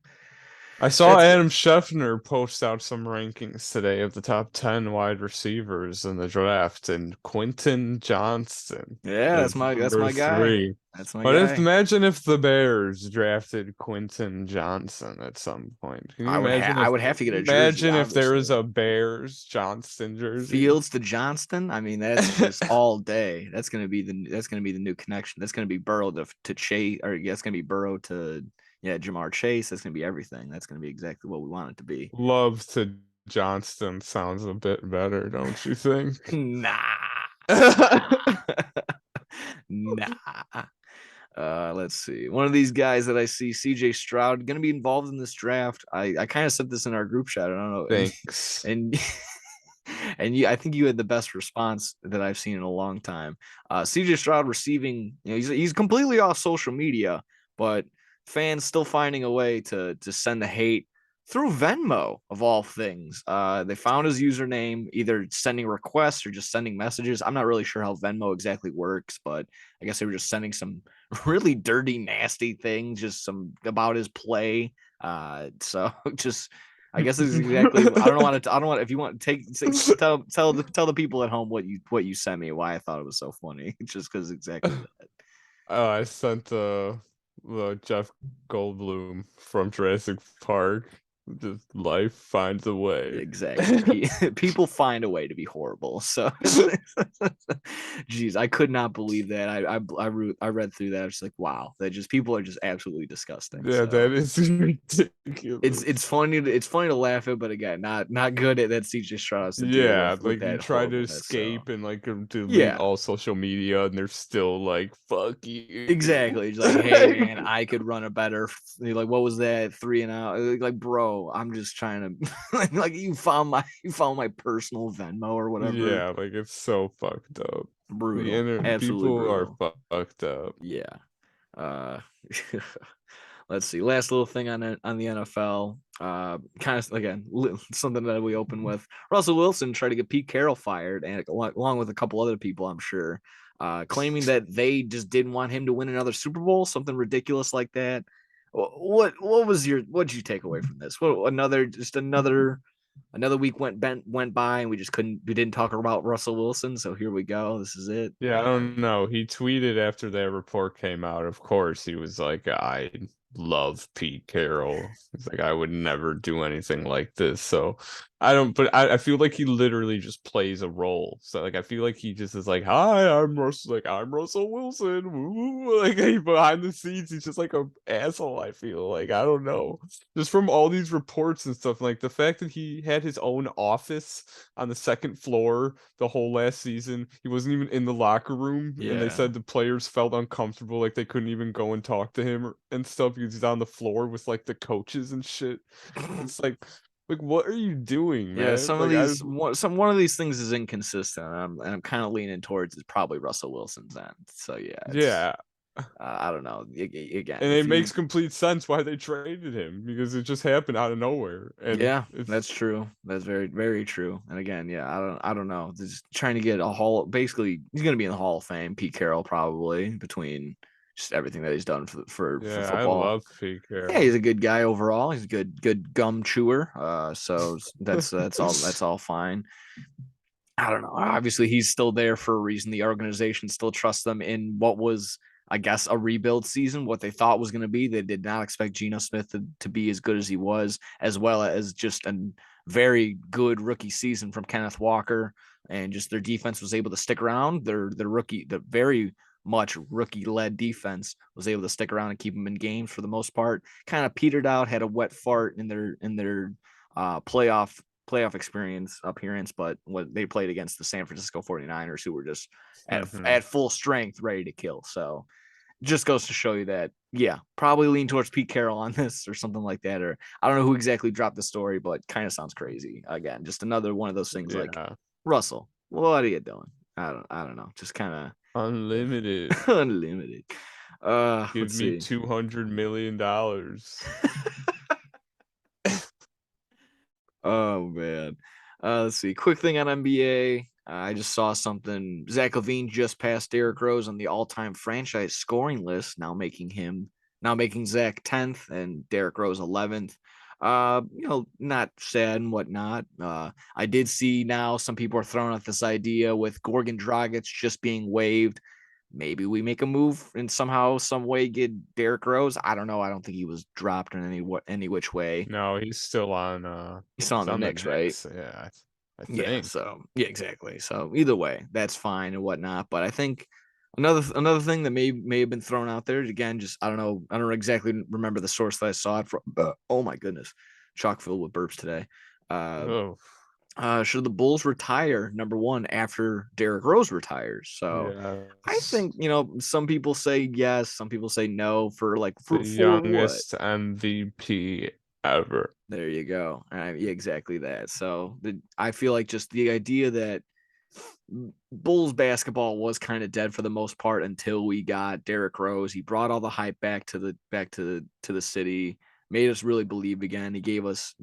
I saw That's Adam Scheffner post out some rankings today of the top 10 wide receivers in the draft, and Quentin Johnston yeah, is that's number my guy. 3. That's my But if guy. imagine if the Bears drafted Quentin Johnson at some point. Can you imagine I would have to get a jersey, imagine if there was obviously. a Bears Johnston jersey? Fields to Johnston. I mean, that's just all day. That's gonna be the new connection. That's gonna be Burrow to Chase, or yeah, it's gonna be Burrow to Jamar Chase. That's gonna be everything. That's gonna be exactly what we want it to be. Love to Johnston sounds a bit better, don't you think? Nah, nah. Let's see. One of these guys that I see, CJ Stroud, going to be involved in this draft. I kind of said this in our group chat. I don't know. Thanks. And I think you had the best response that I've seen in a long time. CJ Stroud receiving, he's completely off social media, but fans still finding a way to send the hate through Venmo of all things. They found his username, either sending requests or just sending messages. I'm not really sure how Venmo exactly works, but I guess they were just sending some really dirty, nasty things, just some about his play. So just I guess this is exactly. I don't want to. I don't want. If you want to tell the people at home what you sent me, why I thought it was so funny, just because exactly that. Oh, I sent Jeff Goldblum from Jurassic Park. Just life finds a way. Exactly. People find a way to be horrible. So, geez, I could not believe that. I read through that. I was just like, wow, that just people are just absolutely disgusting. Yeah, So that is ridiculous. it's funny to laugh at, but again, not good at that CJ Stroud has to deal Yeah, with like you that try to horribleness. So escape and like delete yeah, all social media, and they're still like, "Fuck you." exactly. He's like, hey man, I could run a better. Like, what was that 3 and out? Like, bro, I'm just trying to like you found my personal Venmo or whatever. Yeah, like it's so fucked up. The Brutal, internet absolutely people are brutal. fucked up. Yeah. Uh, let's see. Last little thing on the NFL. Kind of again something that we open with. Russell Wilson tried to get Pete Carroll fired, and along with a couple other people, I'm sure, claiming that they just didn't want him to win another Super Bowl, something ridiculous like that. What did you take away from this? What another week went by, and we didn't talk about Russell Wilson. So here we go. This is it. Yeah, I don't know. He tweeted after that report came out. Of course, he was like, "I love Pete Carroll." He's like, "I would never do anything like this." So I don't. But I feel like he literally just plays a role. So like, I feel like he just is like, "Hi, I'm Russell. Like, I'm Russell Wilson." Woo. Like behind the scenes, he's just like a asshole. I feel like I don't know. Just from all these reports and stuff, like the fact that he had his own office on the second floor the whole last season. He wasn't even in the locker room, and they Yeah. said the players felt uncomfortable, like they couldn't even go and talk to him and stuff because he's on the floor with like the coaches and shit. It's like what are you doing, Yeah, man? Like I one of these things is inconsistent, and I'm kind of leaning towards it's probably Russell Wilson's end. So yeah, it's yeah. I don't know. Again, And if it you makes complete sense why they traded him because it just happened out of nowhere. And yeah, that's it's true. That's very true. And again, yeah, I don't know. Just trying to get a hall. Basically, he's gonna be in the Hall of Fame. Pete Carroll probably between just everything that he's done for yeah, I football. love Pete Yeah, he's Carroll. a good guy overall. He's a good gum chewer. So that's all fine. I don't know. Obviously, he's still there for a reason. The organization still trusts them in what was, I guess, a rebuild season, what they thought was going to be. They did not expect Geno Smith to be as good as he was, as well as just a very good rookie season from Kenneth Walker. And just their defense was able to stick around. Their rookie, the very much rookie led defense was able to stick around and keep them in games for the most part. Kind of petered out, had a wet fart in their playoff experience appearance, but what they played against the San Francisco 49ers, who were just Mhm. at full strength, ready to kill. So just goes to show you that, yeah, probably lean towards Pete Carroll on this or something like that. Or I don't know who exactly dropped the story, but kind of sounds crazy. Again, just another one of those things like Yeah. Russell, what are you doing? I don't know. Just kind of Unlimited. unlimited. Give Let's me see. $200 million. Oh man. Let's see. Quick thing on NBA. I just saw something. Zach Levine just passed Derrick Rose on the all-time franchise scoring list, now making Zach 10th and Derrick Rose 11th. Not sad and whatnot. I did see now some people are throwing out this idea with Gorgon Dragic just being waived. Maybe we make a move and somehow, some way, get Derrick Rose. I don't know. I don't think he was dropped in any which way. No, He's still on he's the on the Knicks, right? Knicks. Yeah, I Yeah. think. So yeah, exactly. So either way, that's fine and whatnot. But I think another thing that may have been thrown out there again, just I don't exactly remember the source that I saw it from. Oh my goodness, chock filled with burps today. Uh, Oh, should the Bulls retire number one after Derrick Rose retires? So I yes. think some people say yes, some people say no for The for what? youngest MVP ever. There you go. Yeah, exactly that. So I feel like just the idea that Bulls basketball was kind of dead for the most part until we got Derrick Rose. He brought all the hype to the city, made us really believe again. He gave us,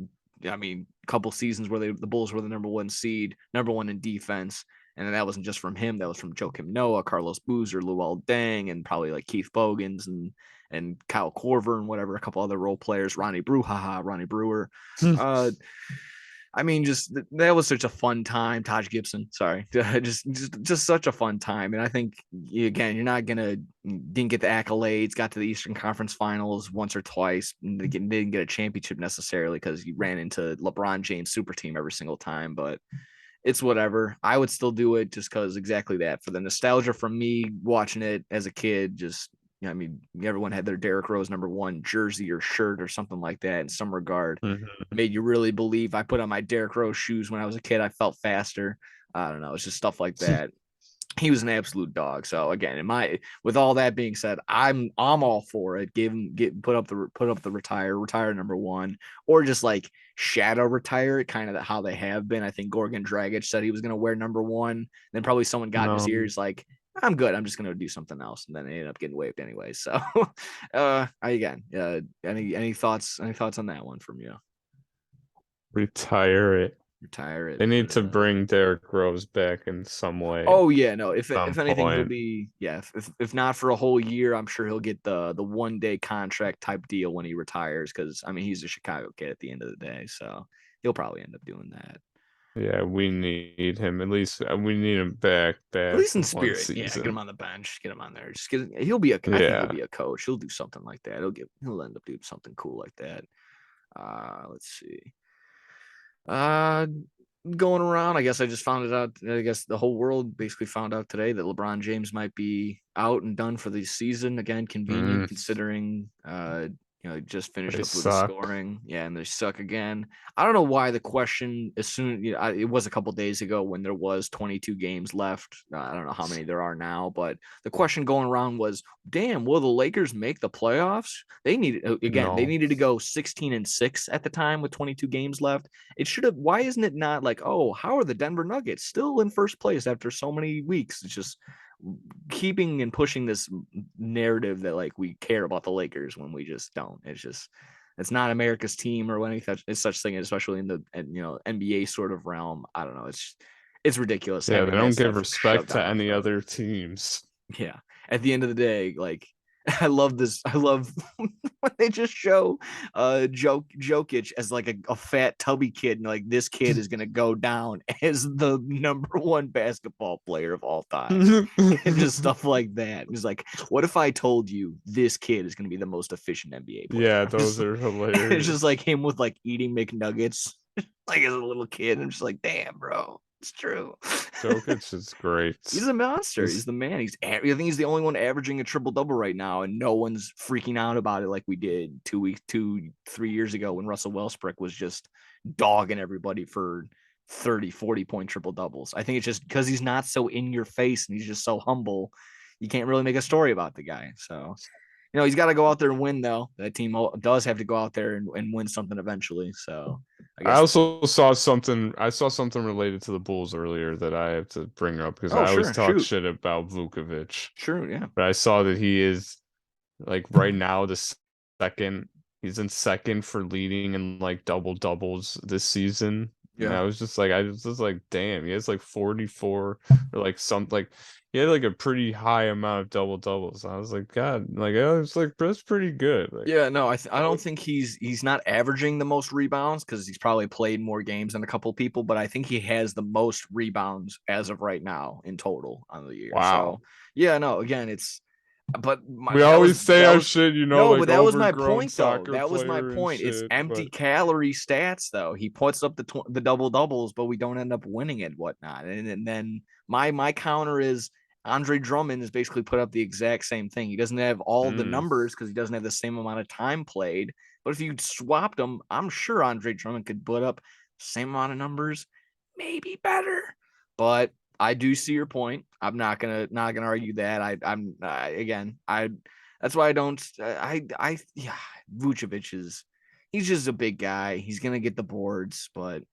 I mean, a couple seasons where the Bulls were the number one seed, number one in defense. And that wasn't just from him. That was from Joakim Noah, Carlos Boozer, Luol Deng, and probably like Keith Bogans and Kyle Korver and whatever, a couple other role players, Ronnie Brewer. Uh, I mean, just that was such a fun time. Taj Gibson, sorry, just such a fun time. And I think again, you're not gonna didn't get the accolades, got to the Eastern Conference Finals once or twice, and didn't get a championship necessarily because you ran into LeBron James super team every single time. But it's whatever. I would still do it just because exactly that for the nostalgia from me watching it as a kid. Just I mean, everyone had their Derrick Rose number one jersey or shirt or something like that in some regard. Mhm. Made you really believe. I put on my Derrick Rose shoes when I was a kid. I felt faster. I don't know. It's just stuff like that. He was an absolute dog. So again, with all that being said, I'm all for it. Put up the retire number one, or just like shadow retire it, kind of how they have been. I think Gorgon Dragic said he was going to wear number one. Then probably someone got in his No, ears like, I'm good. I'm just going to do something else, and then they ended up getting waived anyway. So, any thoughts? Any thoughts on that one from you? retire it. Retire it. They Put need it to up. bring Derrick Rose back in some way, Oh yeah, no. some If anything, he'll point. be if not for a whole year, I'm sure he'll get the 1 day contract type deal when he retires. Because I mean, he's a Chicago kid at the end of the day, so he'll probably end up doing that. Yeah, we need him. At least we need him back At bad least in for one spirit, yeah. Get him season. on the bench, get him on there. He'll be I think he'll Yeah. be a coach. He'll do something like that. He'll end up doing something cool like that. Let's see. Uh, Going around. I guess I just found it out. I guess the whole world basically found out today that LeBron James might be out and done for the season. Again, convenient Mm, considering just finished they up with the suck. scoring. Yeah, and they suck again. I don't know why the question as soon it was a couple days ago when there was 22 games left. I don't know how many there are now, but the question going around was, "Damn, will the Lakers make the playoffs?" They needed again. They No. needed to go 16-6 at the time with 22 games left. It should have. Why isn't it not like, oh, how are the Denver Nuggets still in first place after so many weeks? It's just keeping and pushing this narrative that like we care about the Lakers when we just don't. It's not America's team or any such thing, especially in the NBA sort of realm. I don't know. It's ridiculous Yeah, they having that don't give stuff respect shoved to down our any throat. other teams. Yeah. At the end of the day, like I love this. I love when they just show Jokic as like a fat tubby kid, and like this kid is gonna go down as the number one basketball player of all time. And just stuff like that. It's like, what if I told you this kid is gonna be the most efficient NBA player? Yeah, those are It's just like hilarious. him with like eating McNuggets like as a little kid. I'm just like, damn, bro, it's true. Jokic is He's great. a monster. He's He's the man. I think he's the only one averaging a triple double right now, and no one's freaking out about it like we did 3 years ago when Russell Westbrook was just dogging everybody for 30, 40 point triple doubles. I think it's just because he's not so in your face and he's just so humble. You can't really make a story about the guy. So, he's got to go out there and win, though. That team does have to go out there and win something eventually. So, I I guess. also saw something. I saw something related to the Bulls earlier that I have to bring up because Oh, I always sure. talk Shoot. shit about Vukovic, Sure. Yeah. but I saw that he is like right now the second. He's in second for leading in like double doubles this season And Yeah. I was just like, damn, he has like 44 or like something like he had like a pretty high amount of double doubles. I was like, God, like I was like, that's pretty good. Like, Yeah, no, I don't think he's not averaging the most rebounds because he's probably played more games than a couple people, but I think he has the most rebounds as of right now in total on the year. wow. So yeah, no, again, We that always was say our shit, no, like but that was my overgrown point though. soccer That was my player and point. It's shit, empty but calorie stats though. He puts up the double doubles, but we don't end up winning it, whatnot. And then my counter is Andre Drummond has basically put up the exact same thing. He doesn't have all the mm, numbers because he doesn't have the same amount of time played. But if you swapped them, I'm sure Andre Drummond could put up the same amount of numbers, maybe better. But I do see your point. I'm not gonna argue that. Again, I that's why I don't. Yeah, Vucevic he's just a big guy. He's gonna get the boards, but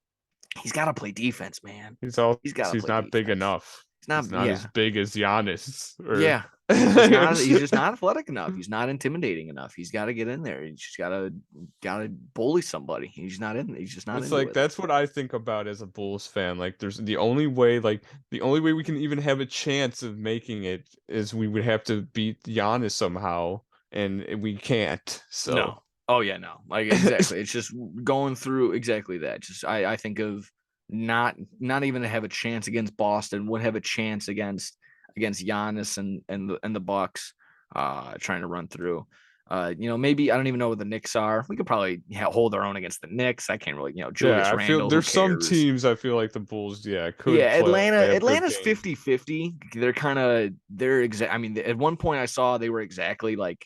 he's got to play defense, man. He's got to he's play not big defense. enough. He's not. He's not as Yeah, big as Giannis or yeah. He's just not athletic enough. He's not intimidating enough. He's got to get in there. He's just gotta bully somebody. He's just not It's into like it. that's what I think about as a Bulls fan. Like there's the only way we can even have a chance of making it is we would have to beat Giannis somehow, and we can't. So No. Oh yeah, no. Like exactly. It's just going through exactly that. Just I think of not even to have a chance against Boston, would have a chance against Giannis and the Bucks trying to run through. Maybe I don't even know what the Knicks are. We could probably hold our own against the Knicks. I can't really, yeah, Julius I feel Randle, who there's some cares? teams I feel like the Bulls, yeah, Yeah, could play. They have good Atlanta's games. 50-50. They're exact. I mean, at one point I saw they were exactly like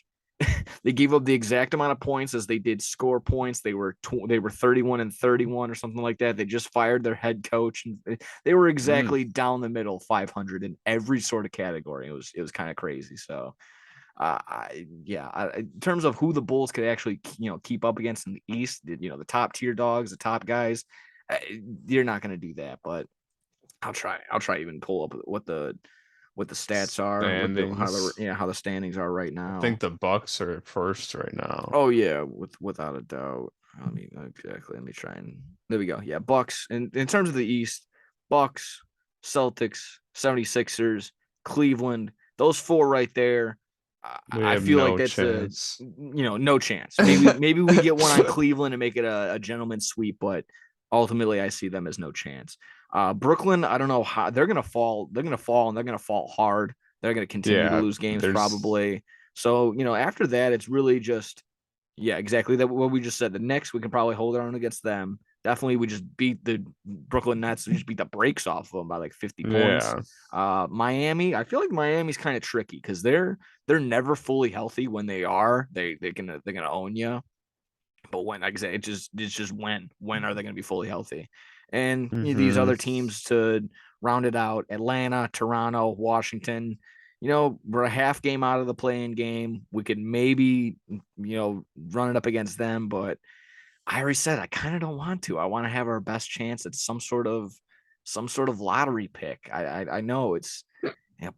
they gave up the exact amount of points as they did score points. They were 31 and 31 or something like that. They just fired their head coach, and they were Mm. exactly down the middle, 500 in every sort of category. It was kind of crazy. So, in terms of who the Bulls could actually keep up against in the East, the top tier dogs, the top guys, you're not going to do that. But I'll try. I'll try even pull up what the stats are, Standings. how the standings are right I now. think the Bucks are at first right now. Oh yeah, without a doubt. Let me try and there we go. Yeah, Bucks. In terms of the East, Bucks, Celtics, 76ers, Cleveland, those four right there. We I have feel like no that's chance. no chance. Maybe we get one on Cleveland and make it a gentleman's sweep, but ultimately I see them as no chance. Brooklyn, I don't know how they're gonna fall. They're gonna fall and they're gonna fall hard. They're gonna continue to Yeah, lose games there's probably. So, after that, it's really just, yeah, exactly that what we just said. The Knicks, we can probably hold our own against them. Definitely, we just beat the Brooklyn Nets. We just beat the brakes off of them by like 50 points. yeah. Miami, I feel like Miami's kind of tricky because they're never fully healthy. When they are, they're gonna own you. But when, like I said, it's just when are they gonna be fully healthy? And these Hmm. other teams to round it out: Atlanta, Toronto, Washington. We're a half game out of the playing game. We could maybe, run it up against them, but I already said I kind of don't want to. I want to have our best chance at some sort of lottery pick. I know it's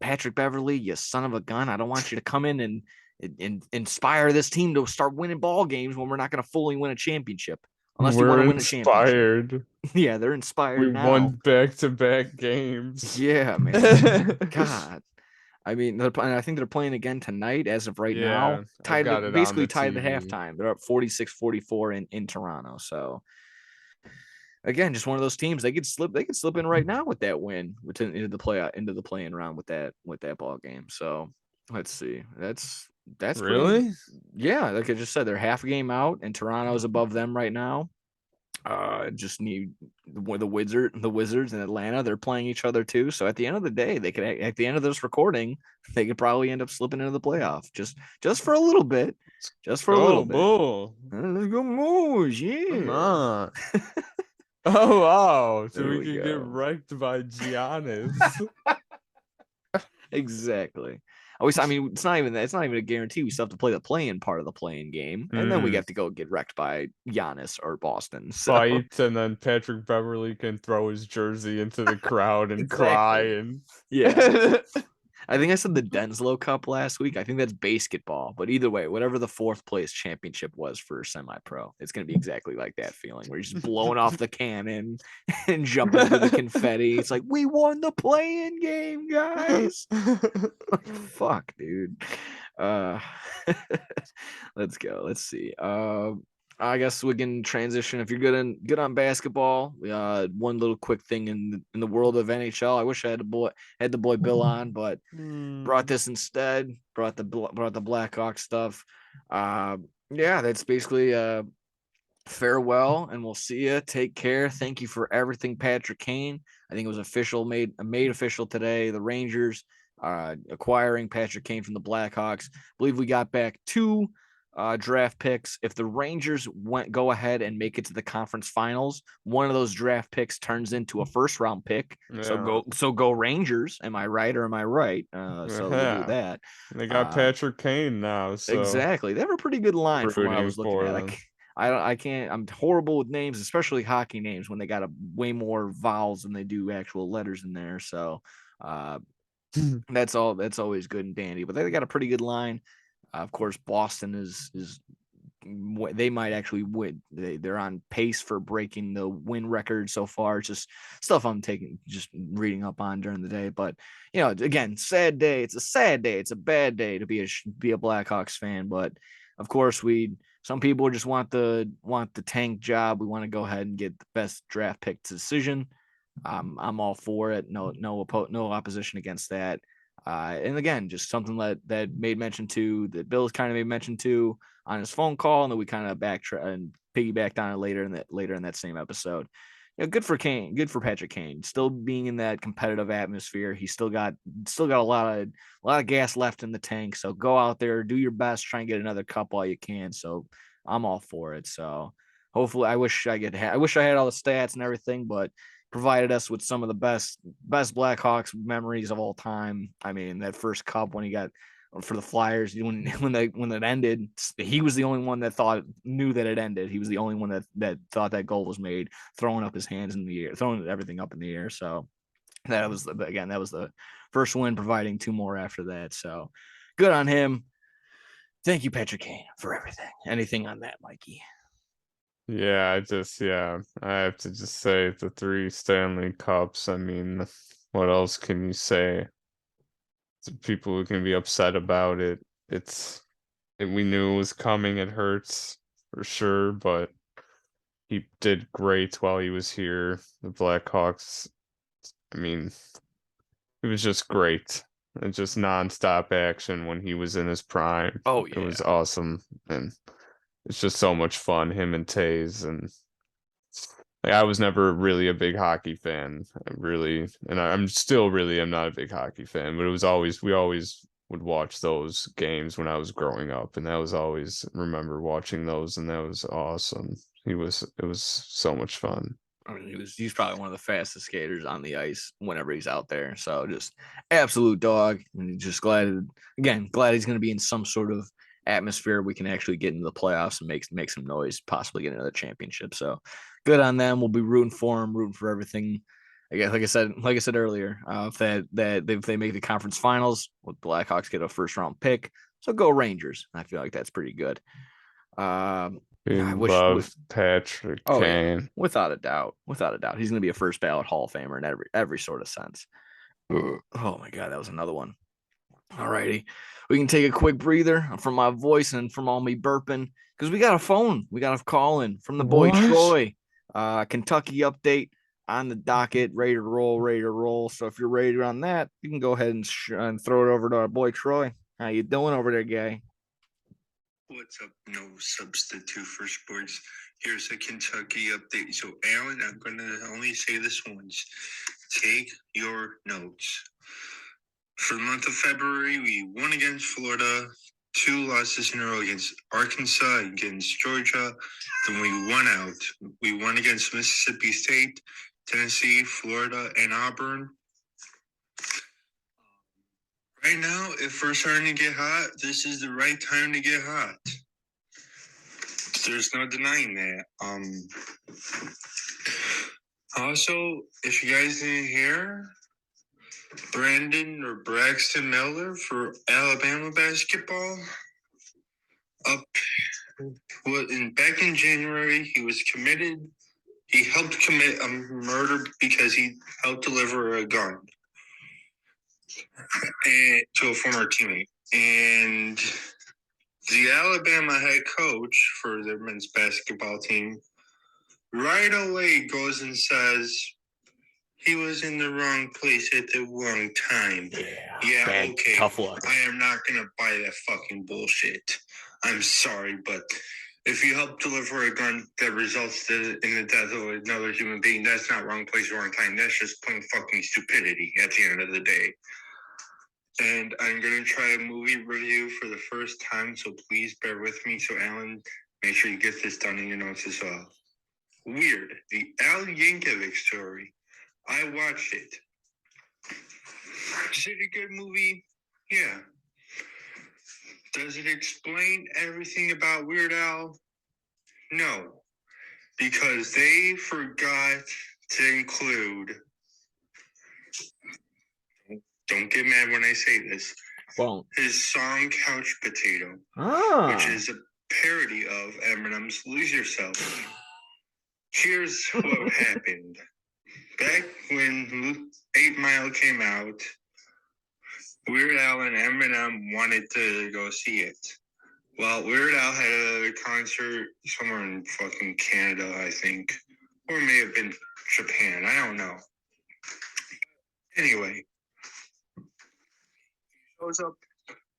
Patrick Beverly, you son of a gun. I don't want you to come in and inspire this team to start winning ball games when we're not going to fully win a championship, unless you want We're to win a championship. inspired. Yeah, they're We inspired won now. back-to-back games. Yeah, man. God. I mean, I think they're playing again tonight as of right now. Yeah, I've got it on Basically the tied at TV. halftime. They're up 46-44 in Toronto. So again, just one of those teams. They could slip in right now with that win into the playing round with that ball game. So let's see. That's pretty. Really? Yeah, like I just said, they're half a game out, and Toronto's above them right now. Just need the Wizards in Atlanta. They're playing each other too. So at the end of the day, they could at the end of this recording, they could probably end up slipping into the playoff just for a little bit, just for a little Go, bit. Bull. Let's go Moose, Come yeah. on. Oh, wow. So There we we could get go. wrecked by Giannis. Exactly. I mean, it's not even that. It's not even a guarantee. We still have to play the play-in part of the play-in game, and then we Mm. have to go get wrecked by Giannis or Boston. So Fight, and then Patrick Beverly can throw his jersey into the crowd and cry exactly. and Yeah. I think I said the Denslow Cup last week. I think that's basketball, but either way, whatever the fourth place championship was for semi-pro, it's going to be exactly like that feeling where you're just blowing off the cannon and jumping into the confetti. It's like, we won the play-in game, guys. Fuck, dude. Uh, let's go. Let's see. I guess we can transition. If you're good on basketball, one little quick thing in the world of NHL. I wish I had the boy Bill on, but brought this instead. Brought the Blackhawks stuff. Yeah, that's basically farewell, and we'll see you. Take care. Thank you for everything, Patrick Kane. I think it was made official today. The Rangers acquiring Patrick Kane from the Blackhawks. I believe we got back 2 draft picks. If the Rangers go ahead and make it to the conference finals, one of those draft picks turns into a first round pick. Yeah. So go Rangers. Am I right or am I right? So we'll do that. They got Patrick Kane now. So exactly. They have a pretty good line from what I was looking at. I can't. I'm horrible with names, especially hockey names, when they got way more vowels than they do actual letters in there. So that's always good and dandy. But they got a pretty good line. Of course, Boston is they might actually win. They're on pace for breaking the win record so far. It's just stuff I'm just reading up on during the day. But again, sad day. It's a sad day. It's a bad day to be a Blackhawks fan. But of course, some people just want the tank job. We want to go ahead and get the best draft pick decision. I'm all for it. No opposition against that. And again, just something that made mention to that Bill's kind of made mention to on his phone call, and then we kind of backtrack and piggybacked on it later in that same episode. Good for Kane, good for Patrick Kane, still being in that competitive atmosphere. He's still got a lot of gas left in the tank. So go out there, do your best, try and get another cup while you can. So I'm all for it. So hopefully, I wish I had all the stats and everything, but provided us with some of the best Blackhawks memories of all time. I mean, that first cup when he got for the Flyers, when it ended, he was the only one that knew that it ended. He was the only one that thought that goal was made, throwing up his hands in the air, throwing everything up in the air. So that was the first win, providing 2 more after that. So good on him. Thank you, Patrick Kane, for everything. Anything on that, Mikey? Yeah, I have to just say the 3 Stanley Cups. I mean, what else can you say? To people who can be upset about it, we knew it was coming. It hurts for sure, but he did great while he was here. The Blackhawks, I mean, it was just great. And just nonstop action when he was in his prime. Oh, yeah. It was awesome, and it's just so much fun, him and Taze. And I was never really a big hockey fan, and I'm still really am not a big hockey fan, but we always would watch those games when I was growing up, and that was always remember watching those, and that was awesome. It was so much fun. I mean, he's probably one of the fastest skaters on the ice whenever he's out there. So just absolute dog. And just glad he's going to be in some sort of atmosphere we can actually get into the playoffs and make some noise, possibly get another championship. So good on them. We'll be rooting for them, rooting for everything. I guess, like I said earlier, if they make the conference finals, with Blackhawks get a first round pick. So go Rangers. I feel like that's pretty good. I love Patrick Kane. Yeah, without a doubt. He's going to be a first ballot Hall of Famer in every sort of sense. Oh my God, that was another one. All righty, we can take a quick breather from my voice and from all me burping because we got a phone. We got a call in from the boy Troy. Kentucky update on the docket. Ready to roll. So if you're ready on that, you can go ahead and throw it over to our boy Troy. How you doing over there, guy? What's up? No substitute for sports. Here's a Kentucky update. So, Alan, I'm going to only say this once. Take your notes. For the month of February, we won against Florida, 2 losses in a row against Arkansas, against Georgia. Then we won out. We won against Mississippi State, Tennessee, Florida, and Auburn. Right now, if we're starting to get hot, this is the right time to get hot. There's no denying that. Also, if you guys didn't hear, Brandon or Braxton Miller for Alabama basketball. Back in January, he helped commit a murder because he helped deliver a gun to a former teammate. And the Alabama head coach for their men's basketball team right away goes and says he was in the wrong place at the wrong time. Yeah, bad, okay. tough luck. I am not going to buy that fucking bullshit. I'm sorry, but if you help deliver a gun that results in the death of another human being, that's not wrong place, wrong time. That's just plain fucking stupidity at the end of the day. And I'm going to try a movie review for the first time, so please bear with me. So, Alan, make sure you get this done in your notes as well. Weird. The Al Yankovic story. I watched it. Is it a good movie? Yeah. Does it explain everything about Weird Al? No. Because they forgot to include, don't get mad when I say this, his song Couch Potato, which is a parody of Eminem's Lose Yourself. Here's what happened. Back when 8 Mile came out, Weird Al and Eminem wanted to go see it. Well, Weird Al had a concert somewhere in fucking Canada, I think. Or it may have been Japan. I don't know. Anyway. Shows up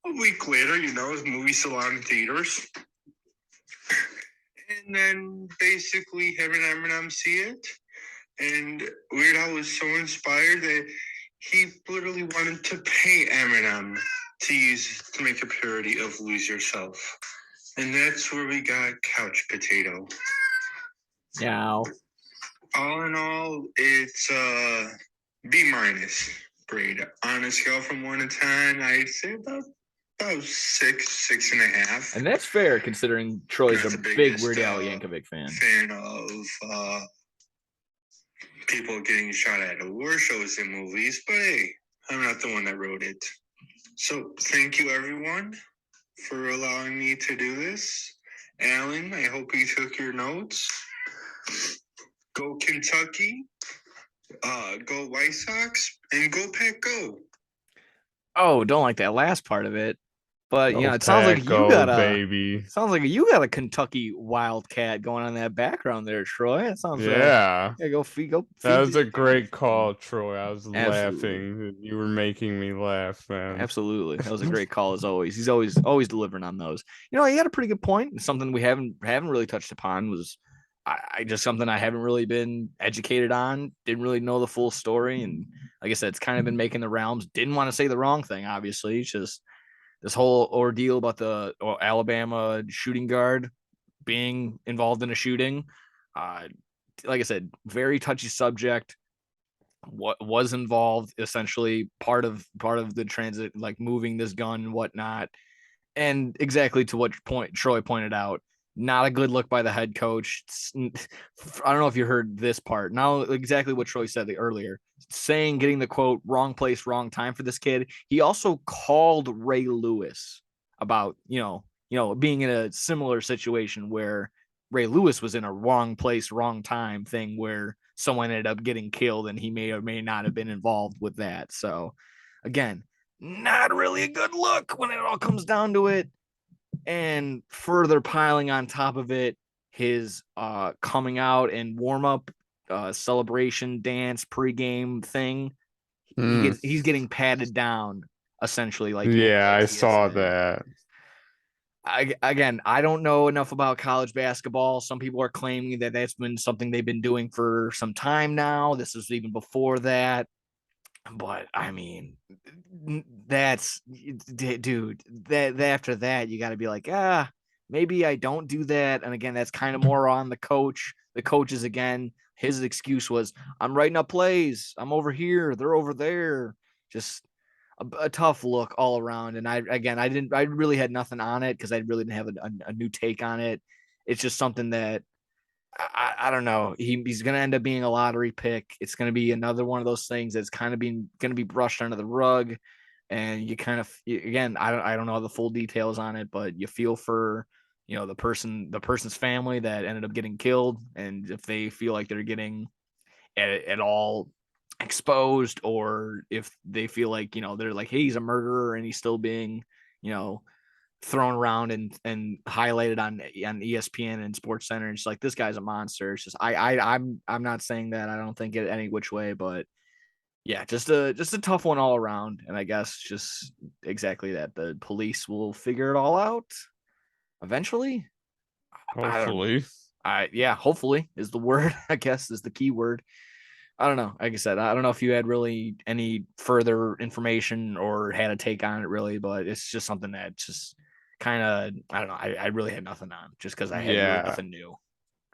a week later, his movie still on in theaters. And then basically him and Eminem see it. And Weird Al was so inspired that he literally wanted to pay Eminem to make a parody of Lose Yourself. And that's where we got Couch Potato. Yeah. All in all, it's B- grade. On a scale from 1 to 10, I'd say about 6.5. And that's fair considering Troy's a big Weird Al Yankovic fan. Fan of people getting shot at award shows and movies, but hey, I'm not the one that wrote it. So thank you everyone for allowing me to do this. Alan, I hope you took your notes. Go Kentucky, go White Sox, and go Pack Go. Oh, don't like that last part of it. But Go it sounds like you got a Kentucky Wildcat going on in that background there, Troy. It sounds go feed. That was a great call, Troy. I was laughing. You were making me laugh, man. Absolutely. That was a great call as always. He's always delivering on those. He had a pretty good point. Something we haven't really touched upon was I just something I haven't really been educated on, didn't really know the full story. And like I said, it's kind of been making the rounds. Didn't want to say the wrong thing, obviously. It's just this whole ordeal about the Alabama shooting guard being involved in a shooting. Like I said, very touchy subject. What was involved, essentially part of the transit, like moving this gun and whatnot. And exactly to what point Troy pointed out, not a good look by the head coach. I don't know if you heard this part. Not exactly what Troy said earlier, getting the quote, wrong place, wrong time for this kid. He also called Ray Lewis about, being in a similar situation where Ray Lewis was in a wrong place, wrong time thing where someone ended up getting killed and he may or may not have been involved with that. So again, not really a good look when it all comes down to it. And further piling on top of it, his coming out and warm up celebration dance pregame thing. He's getting patted down essentially. Like I saw that. I don't know enough about college basketball. Some people are claiming that that's been something they've been doing for some time now. This was even before that. But I mean, that's dude, that after that, you got to be like, maybe I don't do that. And again, that's kind of more on the coach. The coaches, again, his excuse was, I'm writing up plays. I'm over here. They're over there. Just a tough look all around. And I really had nothing on it because I really didn't have a new take on it. It's just something that I don't know. He's going to end up being a lottery pick. It's going to be another one of those things that's kind of going to be brushed under the rug. And you kind of, again, I don't know the full details on it, but you feel for, the person's family that ended up getting killed. And if they feel like they're getting at all exposed, or if they feel like, they're like, hey, he's a murderer and he's still being, you know, thrown around and highlighted on ESPN and Sports Center. And it's like, this guy's a monster. It's just I'm not saying that. I don't think it any which way, but yeah, just a tough one all around. And I guess just exactly that. The police will figure it all out eventually. Hopefully. Yeah, hopefully is the word, I guess, is the key word. I don't know. Like I said, I don't know if you had really any further information or had a take on it really, but it's just something that just kind of, I don't know. I really had nothing on just because I had really nothing new.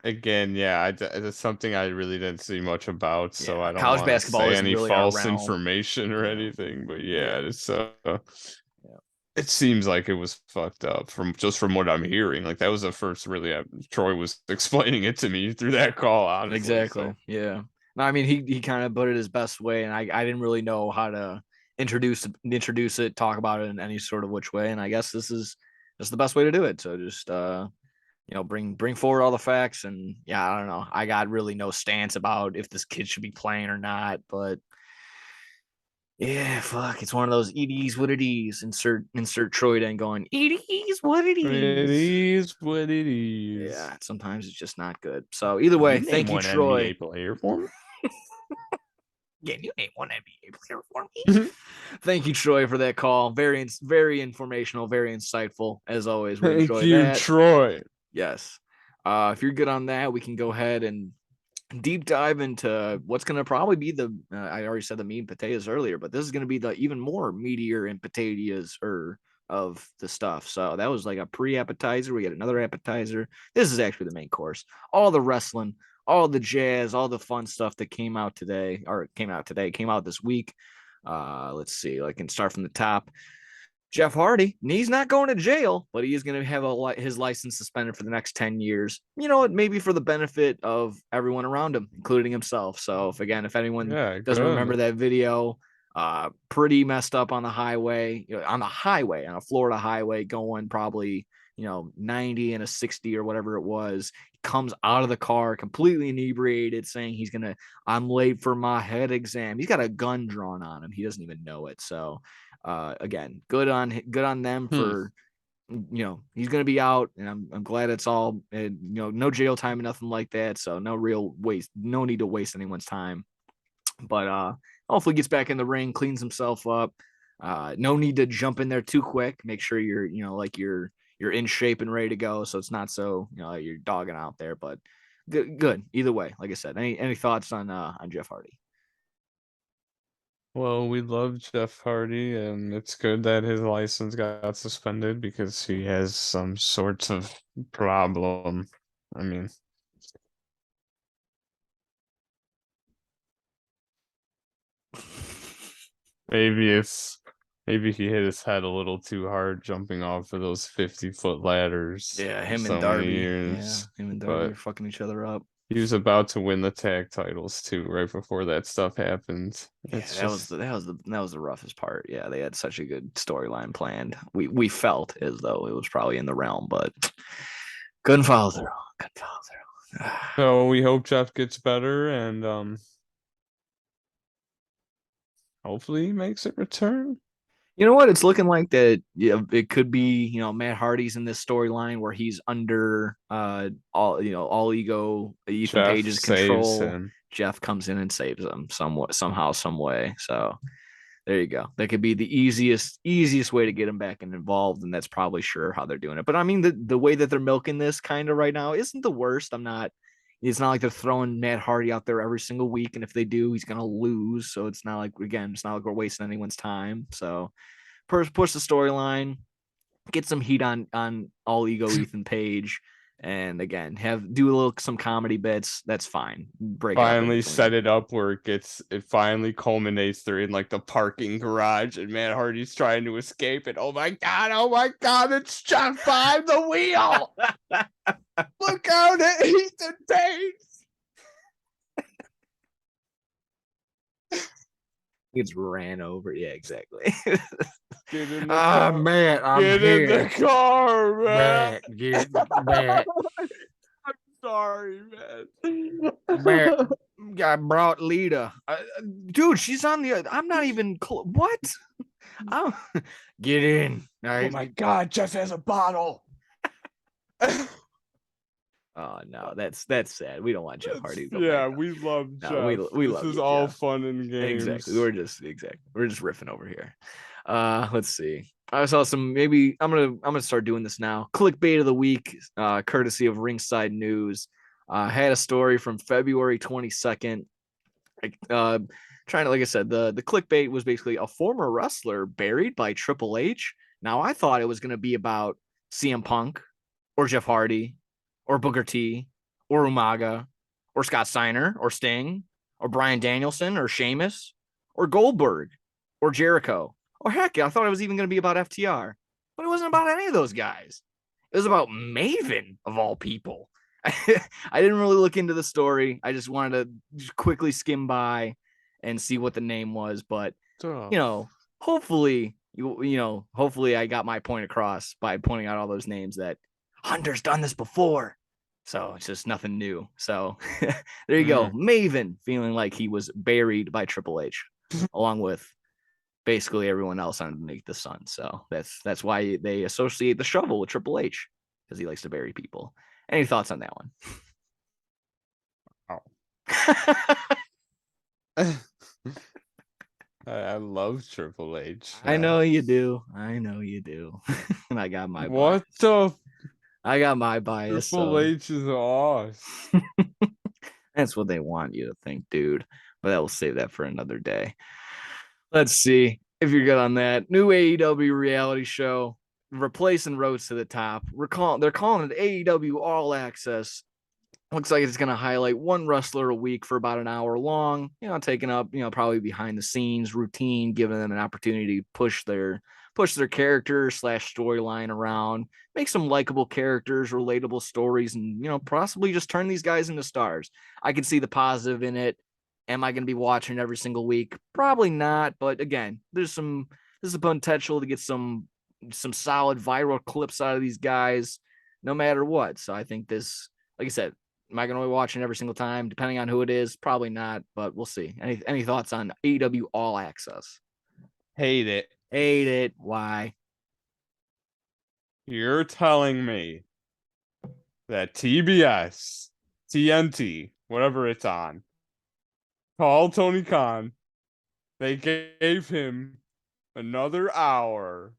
Again, yeah, it's something I really didn't see much about, so I don't college want to basketball say isn't any really our false realm. information or anything. But yeah, it's it seems like it was fucked up from what I'm hearing. Like that was the first really Troy was explaining it to me through that call, honestly. Exactly. So. Yeah. No, I mean he kind of put it his best way, and I didn't really know how to introduce it, talk about it in any sort of which way, and I guess this is just the best way to do it. So just bring forward all the facts, and yeah, I don't know. I got really no stance about if this kid should be playing or not, but yeah, fuck, it's one of those it is what it is. Insert Troy then going, it is what it is. It is what it is. Yeah, sometimes it's just not good. So either way, thank you, Troy. NBA player for me. Can you name one NBA player for me? Thank you, Troy, for that call. Very informational, very insightful, as always. We Thank enjoy you, that. Troy. Yes. If you're good on that, we can go ahead and deep dive into what's going to probably be I already said the meat and potatoes earlier, but this is going to be the even more meatier and potatoes of the stuff. So that was like a pre-appetizer. We got another appetizer. This is actually the main course. All the wrestling, all the jazz, all the fun stuff that came out this week. Let's see. I can start from the top. Jeff Hardy, he's not going to jail, but he is going to have his license suspended for the next 10 years. You know what? Maybe for the benefit of everyone around him, including himself. So if anyone doesn't remember that video, pretty messed up on the highway, on a Florida highway, going probably, 90 and a 60 or whatever it was. He comes out of the car completely inebriated, saying I'm late for my head exam. He's got a gun drawn on him. He doesn't even know it. So, again, good on them for, he's going to be out, and I'm glad it's all, no jail time and nothing like that. So no need to waste anyone's time, but, hopefully gets back in the ring, cleans himself up. No need to jump in there too quick. Make sure you're, you're in shape and ready to go. So it's not so, you're dogging out there, but good. Either way, like I said, any thoughts on Jeff Hardy? Well, we love Jeff Hardy, and it's good that his license got suspended because he has some sorts of problem. I mean, maybe he hit his head a little too hard jumping off of those 50-foot ladders. Yeah, him and Darby. Yeah, him and Darby are fucking each other up. He was about to win the tag titles too, right before that stuff happened. Yeah, that was the roughest part. Yeah, they had such a good storyline planned. We felt as though it was probably in the realm, but couldn't follow through. So we hope Jeff gets better, and hopefully he makes a return. You know what? It's looking like that. Yeah, it could be. Matt Hardy's in this storyline where he's under all ego Ethan Jeff Page's control. Him. Jeff comes in and saves him somehow, some way. So there you go. That could be the easiest way to get him back and involved, and that's probably sure how they're doing it. But I mean, the way that they're milking this kind of right now isn't the worst. It's not like they're throwing Matt Hardy out there every single week, and if they do, he's gonna lose. So it's not like we're wasting anyone's time. So push the storyline, get some heat on all ego Ethan Page, and again do some comedy bits. That's fine. Finally set it up where it finally culminates. They're in like the parking garage, and Matt Hardy's trying to escape. And oh my god, it's Jeff behind the wheel. Look out at Ethan Page. It's ran over. Yeah, exactly. Get in the car. man, I'm Get here. in the car, man. Man, I'm sorry, man. man. I brought Lita. Dude, she's on the. I'm not even. What? I'm, get in. Oh my God, Jeff has a bottle. Oh no, that's sad. We don't want Jeff Hardy to go Yeah, back. we love No, Jeff. we This love is you, all Jeff. fun and games. Exactly. We're just riffing over here. Let's see. I saw some. Maybe I'm gonna start doing this now. Clickbait of the week, courtesy of Ringside News. Had a story from February 22nd. Trying to, like I said, the clickbait was basically a former wrestler buried by Triple H. Now I thought it was gonna be about CM Punk or Jeff Hardy or Booker T or Umaga or Scott Steiner or Sting or Bryan Danielson or Sheamus or Goldberg or Jericho. Or heck, I thought it was even going to be about FTR, but it wasn't about any of those guys. It was about Maven, of all people. I didn't really look into the story. I just wanted to just quickly skim by and see what the name was. But, hopefully, hopefully I got my point across by pointing out all those names that Hunter's done this before. So it's just nothing new. So there you go. Maven feeling like he was buried by Triple H along with basically everyone else underneath the sun. So that's why they associate the shovel with Triple H, because he likes to bury people. Any thoughts on that one? Oh. I love Triple H. I know you do. And I got my what bias. the I got my bias. Triple H is awesome. That's what they want you to think, dude. But I will save that for another day. Let's see if you're good on that. New AEW reality show, replacing Roads to the Top. They're calling it AEW All Access. Looks like it's going to highlight one wrestler a week for about an hour long, taking up, probably behind the scenes routine, giving them an opportunity to push their character / storyline around, make some likable characters, relatable stories, and, possibly just turn these guys into stars. I can see the positive in it. Am I going to be watching every single week? Probably not. But again, there's a potential to get some solid viral clips out of these guys, no matter what. So I think this, like I said, am I going to be watching every single time? Depending on who it is, probably not, but we'll see. Any thoughts on AEW All Access? Hate it. Hate it. Why? You're telling me that TBS, TNT, whatever it's on, called Tony Khan. They gave him another hour.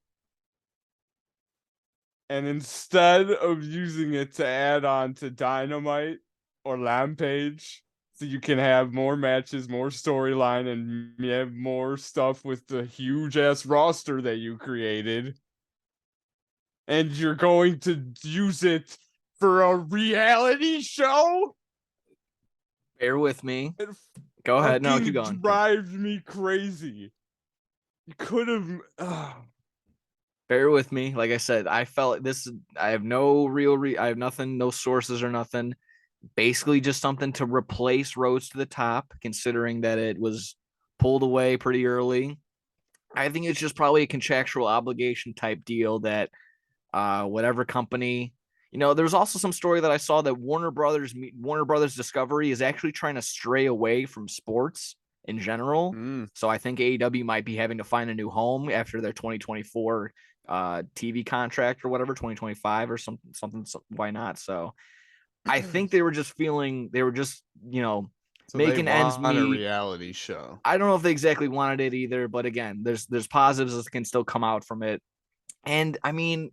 And instead of using it to add on to Dynamite or Rampage, so you can have more matches, more storyline, and you have more stuff with the huge ass roster that you created, and you're going to use it for a reality show? Bear with me. Go ahead. No, keep going. Drives me crazy. You could have. Bear with me. Like I said, I felt this. I have no I have nothing, no sources or nothing. Basically, just something to replace Roads to the Top, considering that it was pulled away pretty early. I think it's just probably a contractual obligation type deal that whatever company. There's also some story that I saw that Warner Brothers Discovery is actually trying to stray away from sports in general. So I think AEW might be having to find a new home after their 2024 TV contract or whatever, 2025 or something. So why not? So I think they were just making ends meet. A reality show. I don't know if they exactly wanted it either, but again, there's positives that can still come out from it. And I mean,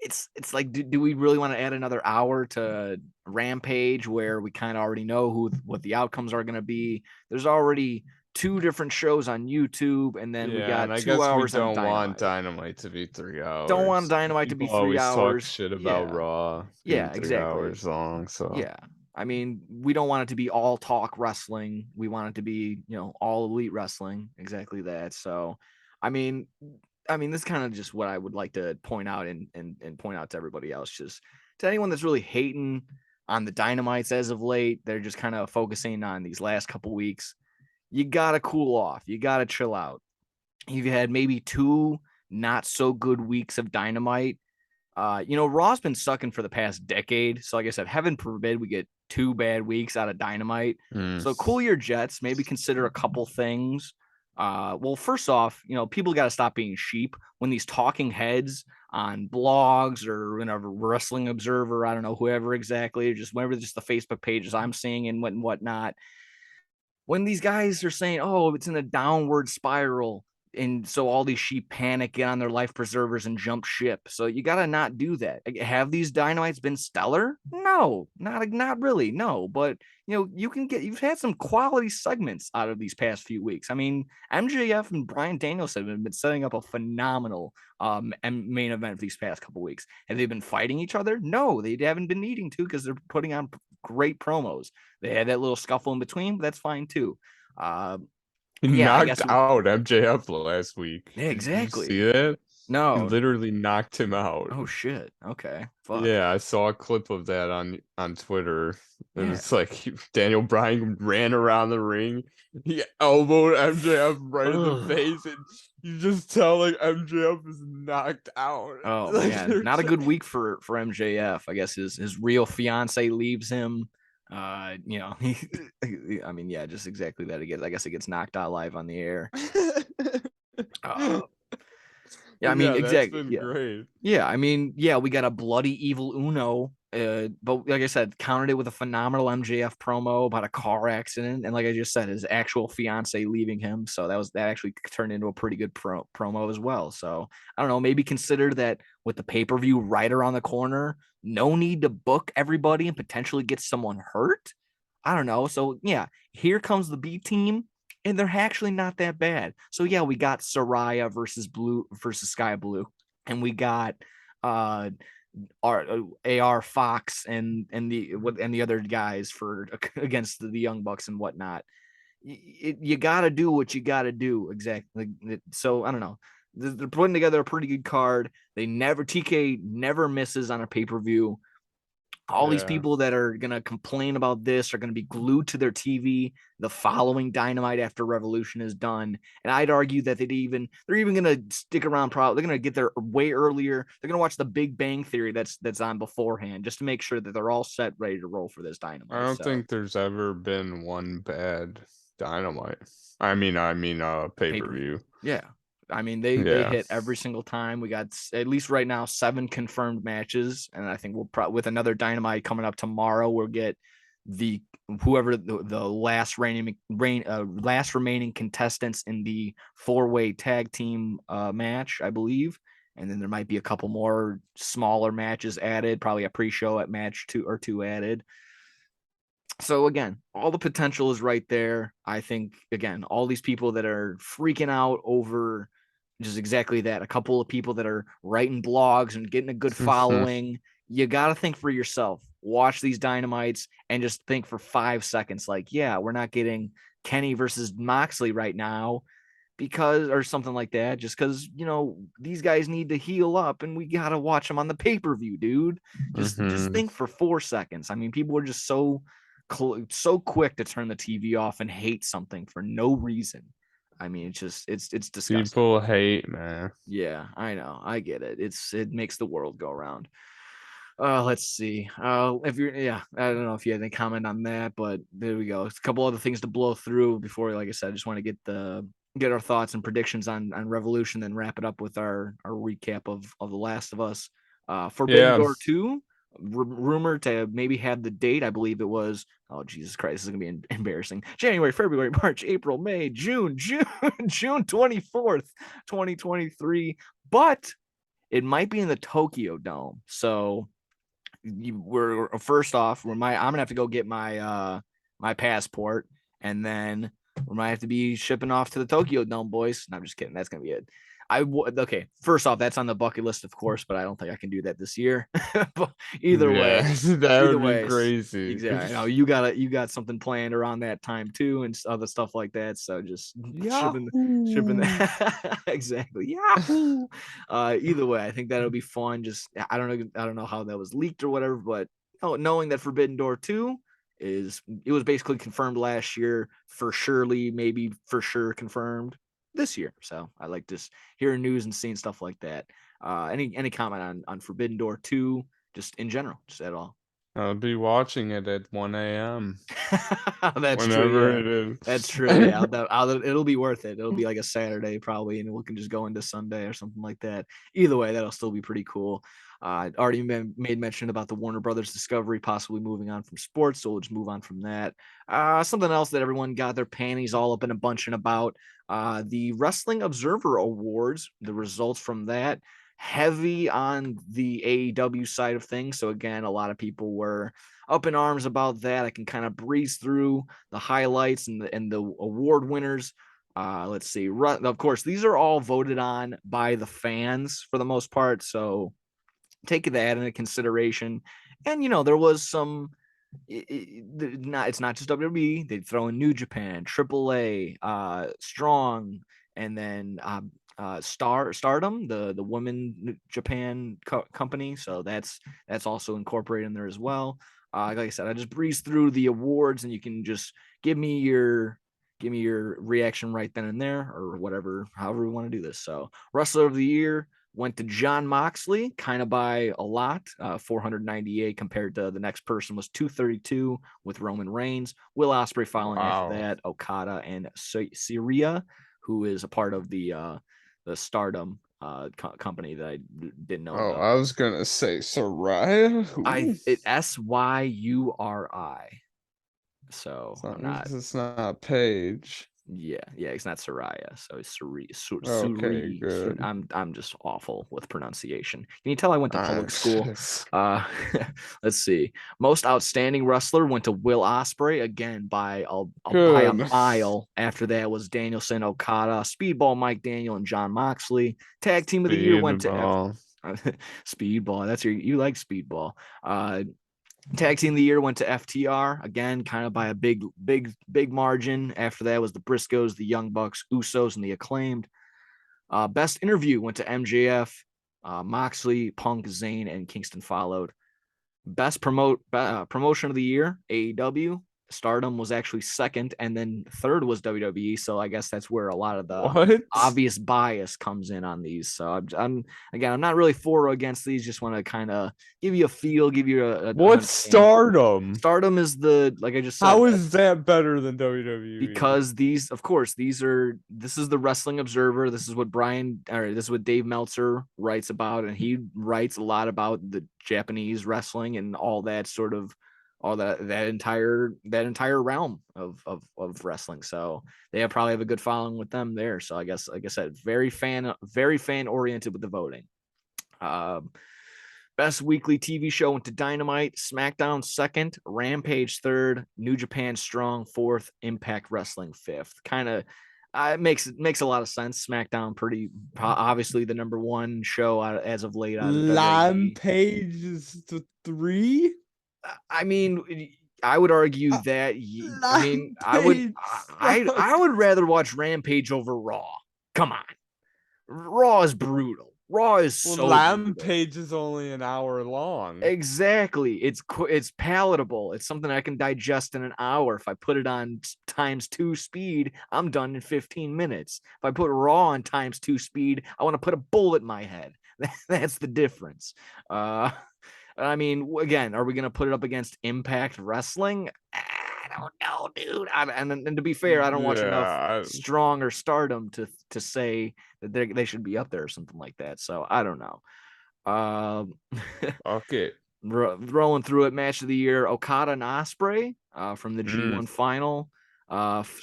it's like, do we really want to add another hour to Rampage where we kind of already know what the outcomes are going to be? There's already 2 different shows on YouTube, and then we got 2 hours on Dynamite. Don't want Dynamite to be 3 hours. Don't want Dynamite to be 3 hours. Talk shit about Raw. Yeah, 3 exactly. hours long. So yeah, I mean, we don't want it to be all talk wrestling. We want it to be, all elite wrestling. Exactly that. So, I mean, this is kind of just what I would like to point out and point out to everybody else. Just to anyone that's really hating on the Dynamites as of late, they're just kind of focusing on these last couple weeks. you got to cool off. You got to chill out. You've had maybe 2 not so good weeks of Dynamite. Raw's been sucking for the past decade. So, like I said, heaven forbid we get 2 bad weeks out of Dynamite. So, cool your jets. Maybe consider a couple things. Well, first off, people got to stop being sheep when these talking heads on blogs or Wrestling Observer, I don't know, whoever exactly, just whenever just the Facebook pages I'm seeing and whatnot. When these guys are saying, oh, it's in a downward spiral, and so all these sheep panic, get on their life preservers and jump ship. So you got to not do that. Have these Dynamites been stellar? No, not really. No, but you've had some quality segments out of these past few weeks. I mean, MJF and Bryan Danielson have been setting up a phenomenal main event for these past couple weeks. Have they been fighting each other? No, they haven't been needing to, because they're putting on great promos. They had that little scuffle in between, but that's fine too. He knocked out MJF last week. Yeah, exactly. Did you see that? No. He literally knocked him out. Oh shit. Okay. Fuck. Yeah, I saw a clip of that on Twitter. And it's like Daniel Bryan ran around the ring. He elbowed MJF right in the face, and you just tell like MJF is knocked out. Oh man, not a good week for MJF. I guess his real fiance leaves him. I mean, yeah, just exactly that. I guess it gets knocked out live on the air. Yeah, I mean, exactly. That's been great. Yeah, I mean, yeah, we got a bloody evil Uno, but like I said, countered it with a phenomenal MJF promo about a car accident, and like I just said, his actual fiance leaving him. So that actually turned into a pretty good promo as well. So I don't know, maybe consider that with the pay-per-view right around the corner. No need to book everybody and potentially get someone hurt. I don't know. So yeah, here comes the B team. And they're actually not that bad. So yeah, we got Saraya versus Sky Blue, and we got our AR Fox and the other guys for against the Young Bucks and whatnot. You got to do what you got to do, exactly. So I don't know. They're putting together a pretty good card. TK never misses on a pay-per-view. All these people that are going to complain about this are going to be glued to their TV the following Dynamite after Revolution is done. And I'd argue that they're even going to stick around. Probably they're going to get there way earlier. They're going to watch the Big Bang Theory that's on beforehand, just to make sure that they're all set, ready to roll for this Dynamite. I don't think there's ever been one bad Dynamite. I mean, pay-per-view. Yeah. I mean, they hit every single time. We got, at least right now, 7 confirmed matches, and I think we'll with another Dynamite coming up tomorrow, we'll get the last remaining contestants in the 4-way tag team match, I believe, and then there might be a couple more smaller matches added, probably a pre-show at match 2 added. So again, all the potential is right there. I think, again, all these people that are freaking out over just exactly that, a couple of people that are writing blogs and getting a good following, you got to think for yourself. Watch these Dynamites and just think for 5 seconds, like, yeah, we're not getting Kenny versus Moxley right now or something like that, just because, these guys need to heal up and we got to watch them on the pay-per-view, dude. Just think for 4 seconds. I mean, people are just so quick to turn the TV off and hate something for no reason. I mean, it's disgusting. People hate, man. Yeah, I know. I get it. It makes the world go round. Let's see. I don't know if you had any comment on that, but there we go. It's a couple other things to blow through before, like I said, I just want to get our thoughts and predictions on Revolution, then wrap it up with our recap of The Last of Us. Forbidden Door 2. Rumored to maybe have the date. I believe it was, oh Jesus Christ, this is gonna be embarrassing. January, February, March, April, May, June 24th, 2023. But it might be in the Tokyo Dome. So we're first off, I'm gonna have to go get my my passport, and then we might have to be shipping off to the Tokyo Dome, boys. No, I'm just kidding. That's gonna be it. Okay, first off, that's on the bucket list, of course, but I don't think I can do that this year. But either way, that would be crazy. Exactly. No, you got something planned around that time too, and other stuff like that. So just shipping that. Exactly. Yahoo! Either way, I think that'll be fun. Just I don't know how that was leaked or whatever, but knowing that Forbidden Door 2 it was basically confirmed last year, for surely, maybe for sure confirmed this year. So I like just hearing news and seeing stuff like that. Any comment on Forbidden Door 2, just in general, just at all? I'll be watching it at 1 a.m. That's whenever true. Yeah. it is. That's true. Yeah, it'll be worth it. It'll be like a Saturday probably, and we can just go into Sunday or something like that. Either way, that'll still be pretty cool. I already made mention about the Warner Brothers Discovery possibly moving on from sports, so we'll just move on from that. Something else that everyone got their panties all up in a bunching about, the Wrestling Observer Awards, the results from that, heavy on the AEW side of things. So again, a lot of people were up in arms about that. I can kind of breeze through the highlights and the award winners. Let's see. Of course, these are all voted on by the fans for the most part, so take that into consideration. And there was some. It's not just WWE. They throw in New Japan, AAA, Strong, and then Stardom, the women Japan company. So that's also incorporated in there as well. Like I said, I just breeze through the awards, and you can just give me your reaction right then and there, or whatever, however we want to do this. So Wrestler of the Year went to Jon Moxley, kind of by a lot, 498 compared to the next person was 232 with Roman Reigns. Will Ospreay following after that, Okada and Syria, who is a part of the Stardom company that I didn't know about. I was gonna say Soraya. Syuri. So it's not Paige. Yeah, it's not Soraya. So it's Suri. Okay, good. I'm just awful with pronunciation. Can you tell I went to public school? Let's see. Most outstanding wrestler went to Will Ospreay, again by a mile. After that was Danielson, Okada, Speedball Mike Daniel, and Jon Moxley. Tag team of the year went to Speedball. That's you like Speedball. Tag team of the year went to FTR, again, kind of by a big margin. After that was the Briscoes, the Young Bucks, Usos, and the Acclaimed. Best interview went to MJF, Moxley, Punk, Zayn, and Kingston followed. Best promotion of the year, AEW. Stardom was actually second, and then third was WWE. So I guess that's where a lot of the obvious bias comes in on these. So I'm not really for or against these. Just want to kind of give you a feel, give you a what's Stardom? Stardom is like I just said. How is that better than WWE? Because this is the Wrestling Observer. This is what this is what Dave Meltzer writes about, and he writes a lot about the Japanese wrestling and all that sort of. All that entire realm of wrestling. So they probably have a good following with them there. So I guess, like I said, very fan oriented with the voting. Best weekly TV show went to Dynamite, SmackDown second, Rampage third, New Japan Strong fourth, Impact Wrestling fifth. Kind of it makes a lot of sense. SmackDown pretty obviously the number one show as of late. Rampage is the 3. I mean, I would argue that. I would rather watch Rampage over Raw. Come on, Raw is brutal. Raw is so. Rampage is only an hour long. Exactly. It's palatable. It's something I can digest in an hour. If I put it on ×2 speed, I'm done in 15 minutes. If I put Raw on ×2 speed, I want to put a bullet in my head. That's the difference. I mean, again, are we going to put it up against Impact Wrestling? I don't know, dude. And to be fair, I don't watch enough Strong or Stardom to say that they should be up there or something like that. So I don't know. Okay. Rolling through it, match of the year, Okada and Ospreay from the G1 final.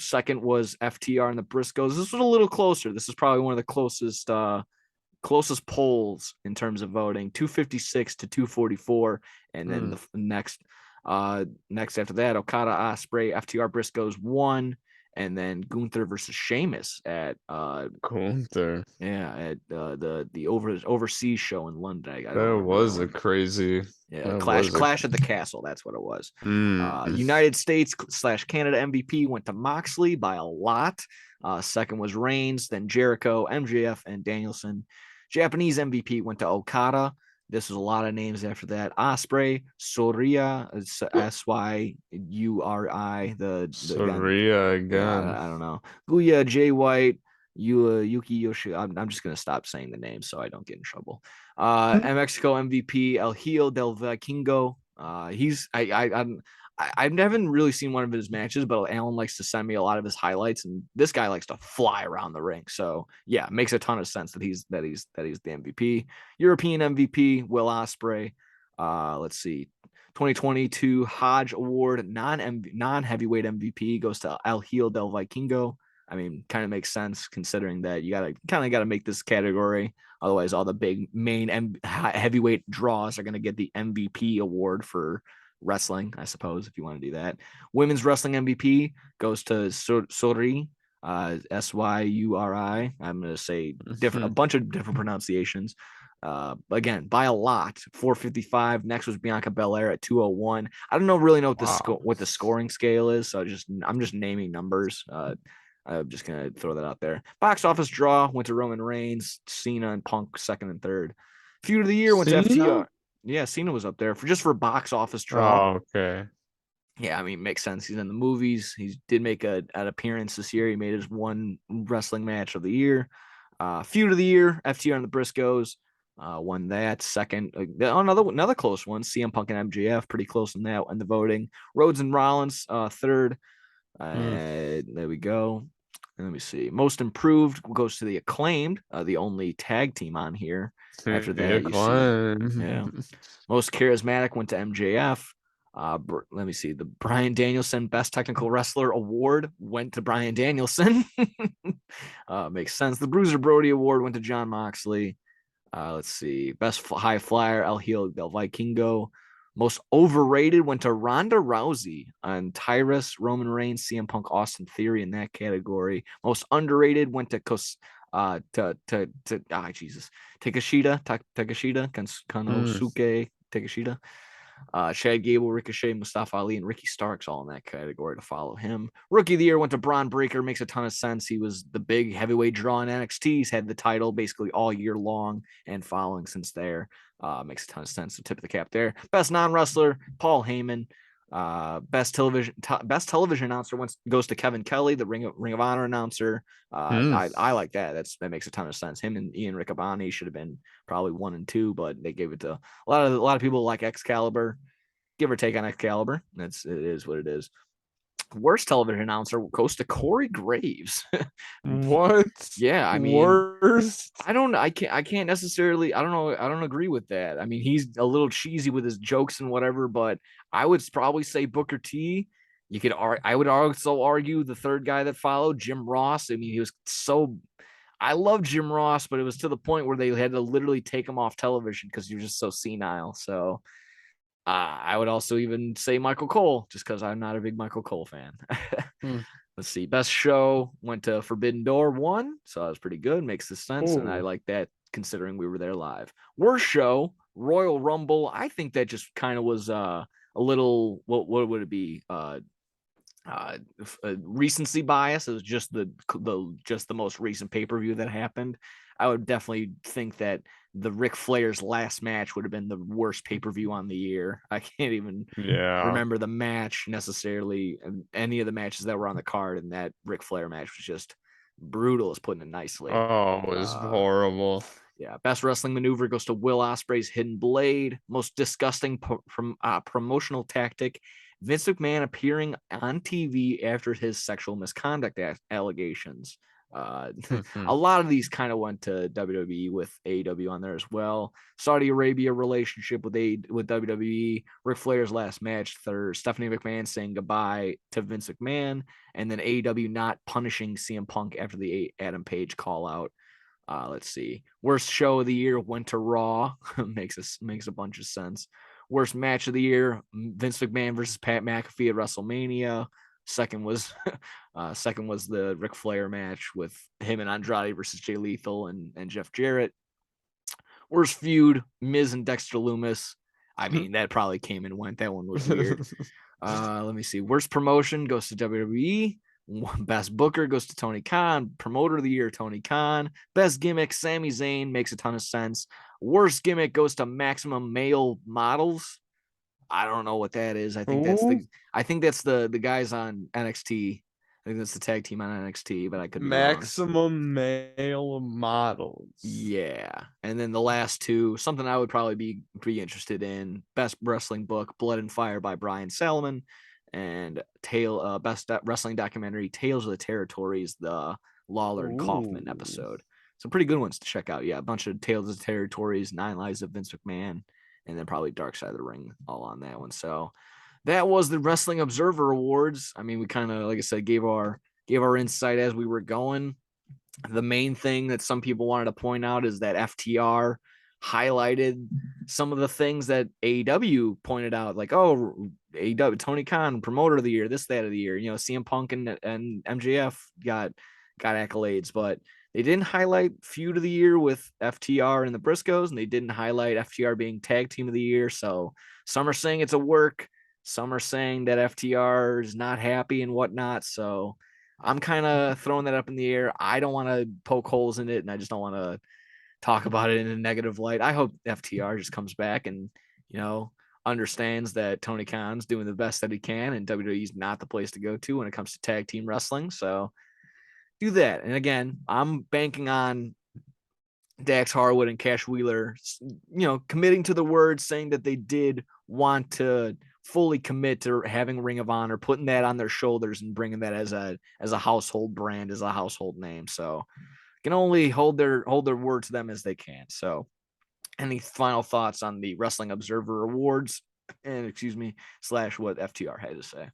Second was FTR and the Briscoes. This was a little closer. This is probably one of the closest polls in terms of voting, 256 to 244, and then the next after that, Okada, Ospreay, FTR, Briscoes won, and then Gunther versus Sheamus at Gunther, at the overseas show in London. That was a crazy clash at the castle. That's what it was. United States / Canada MVP went to Moxley by a lot. Second was Reigns, then Jericho, MJF, and Danielson. Japanese MVP went to Okada. This is a lot of names after that. Osprey, Soria, Syuri. The again, Soria yeah, again. I don't know. Guya, Jay White, Yuki Yoshi. I'm just gonna stop saying the names so I don't get in trouble. Mexico MVP El Hijo del Vikingo. He's I haven't really seen one of his matches, but Alan likes to send me a lot of his highlights, and this guy likes to fly around the ring. So yeah, it makes a ton of sense that he's the MVP. European MVP Will Ospreay. Let's see. 2022 Hodge Award non heavyweight MVP goes to El Hijo del Vikingo. I mean, kind of makes sense considering that you gotta make this category. Otherwise, all the big main heavyweight draws are gonna get the MVP award for wrestling, I suppose, if you want to do that. Women's wrestling MVP goes to Suri, Syuri. I'm going to say a bunch of different pronunciations. Again, by a lot, 455. Next was Bianca Belair at 201. I don't really know what the scoring scale is, so I'm just naming numbers. I'm just gonna throw that out there. Box office draw went to Roman Reigns, Cena, and Punk second and third. Feud of the year went to FTR. Yeah, Cena was up there for box office draw. Oh, okay. Yeah, I mean, makes sense. He's in the movies. He did make an appearance this year. He made his one wrestling match of the year. Feud of the year, FTR and the Briscoes won that. Second, another close one. CM Punk and MJF, pretty close in that in the voting. Rhodes and Rollins, third. There we go. Let me see. Most improved goes to the Acclaimed, the only tag team on here. After that, you see, yeah. Most charismatic went to MJF. Let me see. The Bryan Danielson Best Technical Wrestler Award went to Bryan Danielson. Makes sense. The Bruiser Brody Award went to Jon Moxley. Let's see. Best High Flyer, El Hijo del Vikingo. Most overrated went to Ronda Rousey on Tyrus, Roman Reigns, CM Punk, Austin Theory in that category. Most underrated went to Takeshita, Konosuke Takeshita. Chad Gable, Ricochet, Mustafa Ali, and Ricky Starks all in that category to follow him. Rookie of the year went to Braun Breaker. Makes a ton of sense. He was the big heavyweight draw in NXT. He's had the title basically all year long and following since there. Makes a ton of sense. So tip of the cap there. Best non-wrestler, Paul Heyman. Best television announcer goes to Kevin Kelly, the Ring of Honor announcer. I like that. That makes a ton of sense. Him and Ian Riccaboni should have been probably 1 and 2, but they gave it to a lot of people like Excalibur, give or take on Excalibur. It is what it is. Worst television announcer goes to Corey Graves. What? Yeah, I mean, worst. I can't necessarily. I don't know. I don't agree with that. I mean, he's a little cheesy with his jokes and whatever, but I would probably say Booker T. I would also argue the third guy that followed, Jim Ross. I mean, he was so. I love Jim Ross, but it was to the point where they had to literally take him off television because he was just so senile. So. I would also even say Michael Cole, just because I'm not a big Michael Cole fan. Let's see. Best show went to Forbidden Door 1, so that was pretty good. Makes sense, and I like that considering we were there live. Worst show, Royal Rumble. I think that just kind of was a little. What would it be? Recency bias. It was just the most recent pay-per-view that happened. I would definitely think that the Ric Flair's last match would have been the worst pay-per-view on the year. I can't even remember the match necessarily, any of the matches that were on the card, and that Ric Flair match was just brutal, is putting it nicely. Oh, it was horrible. Yeah, best wrestling maneuver goes to Will Ospreay's Hidden Blade. Most disgusting promotional tactic, Vince McMahon appearing on TV after his sexual misconduct allegations. A lot of these kind of went to WWE with AEW on there as well. Saudi Arabia relationship with WWE, Ric Flair's last match, third, Stephanie McMahon saying goodbye to Vince McMahon, and then AEW not punishing CM Punk after the Adam Page call out. Let's see. Worst show of the year went to Raw. makes a bunch of sense. Worst match of the year, Vince McMahon versus Pat McAfee at WrestleMania. Second was the Ric Flair match with him and Andrade versus Jay Lethal and Jeff Jarrett. Worst feud, Miz and Dexter Lumis. I mean, that probably came and went. That one was weird. Let me see. Worst promotion goes to WWE. Best booker goes to Tony Khan. Promoter of the year, Tony Khan. Best gimmick, Sami Zayn. Makes a ton of sense. Worst gimmick goes to Maximum Male Models. I don't know what that is. I think that's the guys on NXT. I think that's the tag team on NXT, but I could be wrong. Maximum Male Models. Yeah. And then the last two, something I would probably be interested in. Best Wrestling Book, Blood and Fire by Brian Salomon, and Best Wrestling Documentary, Tales of the Territories, the Lawler and Kaufman episode. Some pretty good ones to check out. Yeah, a bunch of Tales of the Territories, 9 Lives of Vince McMahon, and then probably Dark Side of the Ring all on that one. So that was the Wrestling Observer Awards. I mean, we kind of, like I said, gave our insight as we were going. The main thing that some people wanted to point out is that FTR highlighted some of the things that AEW pointed out, like, oh, AEW, Tony Khan, promoter of the year, this, that of the year. You know, CM Punk and MJF got accolades, but they didn't highlight feud of the year with FTR and the Briscoes, and they didn't highlight FTR being tag team of the year. So some are saying it's a work, some are saying that FTR is not happy and whatnot. So I'm kind of throwing that up in the air. I don't want to poke holes in it, and I just don't want to talk about it in a negative light. I hope FTR just comes back and, you know, understands that Tony Khan's doing the best that he can, and WWE is not the place to go to when it comes to tag team wrestling. So do that. And again, I'm banking on Dax Harwood and Cash Wheeler, you know, committing to the word, saying that they did want to fully commit to having Ring of Honor, putting that on their shoulders and bringing that as a household brand, as a household name. So can only hold their word to them as they can. So any final thoughts on the Wrestling Observer Awards and / what FTR had to say?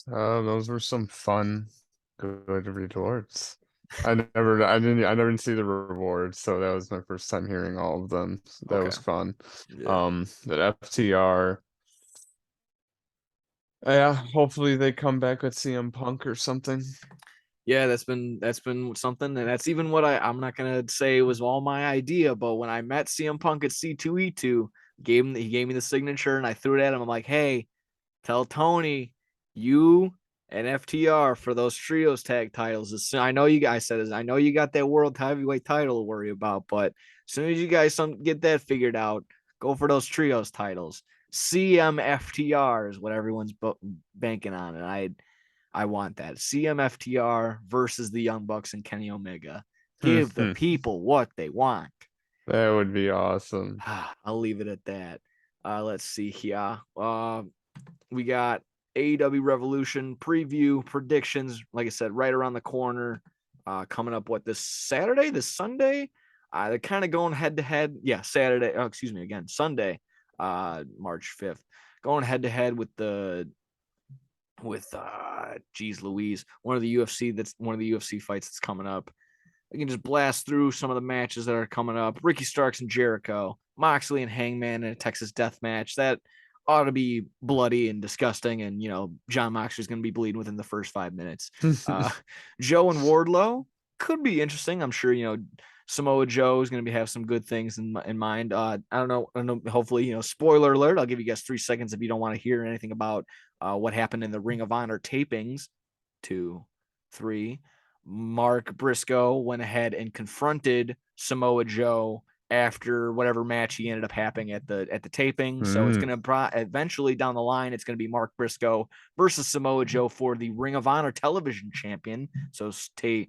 Those were some fun, good rewards. I didn't see the rewards, so that was my first time hearing all of them. So that was fun. Yeah. That FTR. Yeah, hopefully they come back with CM Punk or something. Yeah, that's been something, and that's even what I'm not gonna say it was all my idea, but when I met CM Punk at C2E2, he gave me the signature, and I threw it at him. I'm like, hey, tell Tony, you and FTR for those trios tag titles. I know you guys said, I know you got that world heavyweight title to worry about, but as soon as you guys get that figured out, go for those trios titles. CMFTR is what everyone's banking on, and I want that. CMFTR versus the Young Bucks and Kenny Omega. Give the people what they want. That would be awesome. I'll leave it at that. Let's see here. We got AEW Revolution preview predictions. Like I said, right around the corner. Coming up, this Saturday, this Sunday? They're kind of going head to head. Yeah, Saturday. Oh, excuse me, again, Sunday, March 5th. Going head to head with geez Louise, one of the UFC fights that's coming up. I can just blast through some of the matches that are coming up. Ricky Starks and Jericho, Moxley and Hangman in a Texas death match. That ought to be bloody and disgusting. And, you know, John Moxley's going to be bleeding within the first 5 minutes. Joe and Wardlow could be interesting. I'm sure, you know, Samoa Joe is going to have some good things in mind. I don't know. Hopefully, you know, spoiler alert. I'll give you guys 3 seconds if you don't want to hear anything about what happened in the Ring of Honor tapings. 2, 3. Mark Briscoe went ahead and confronted Samoa Joe after whatever match he ended up having at the taping. So it's going to eventually down the line, it's going to be Mark Briscoe versus Samoa Joe for the Ring of Honor television champion. So stay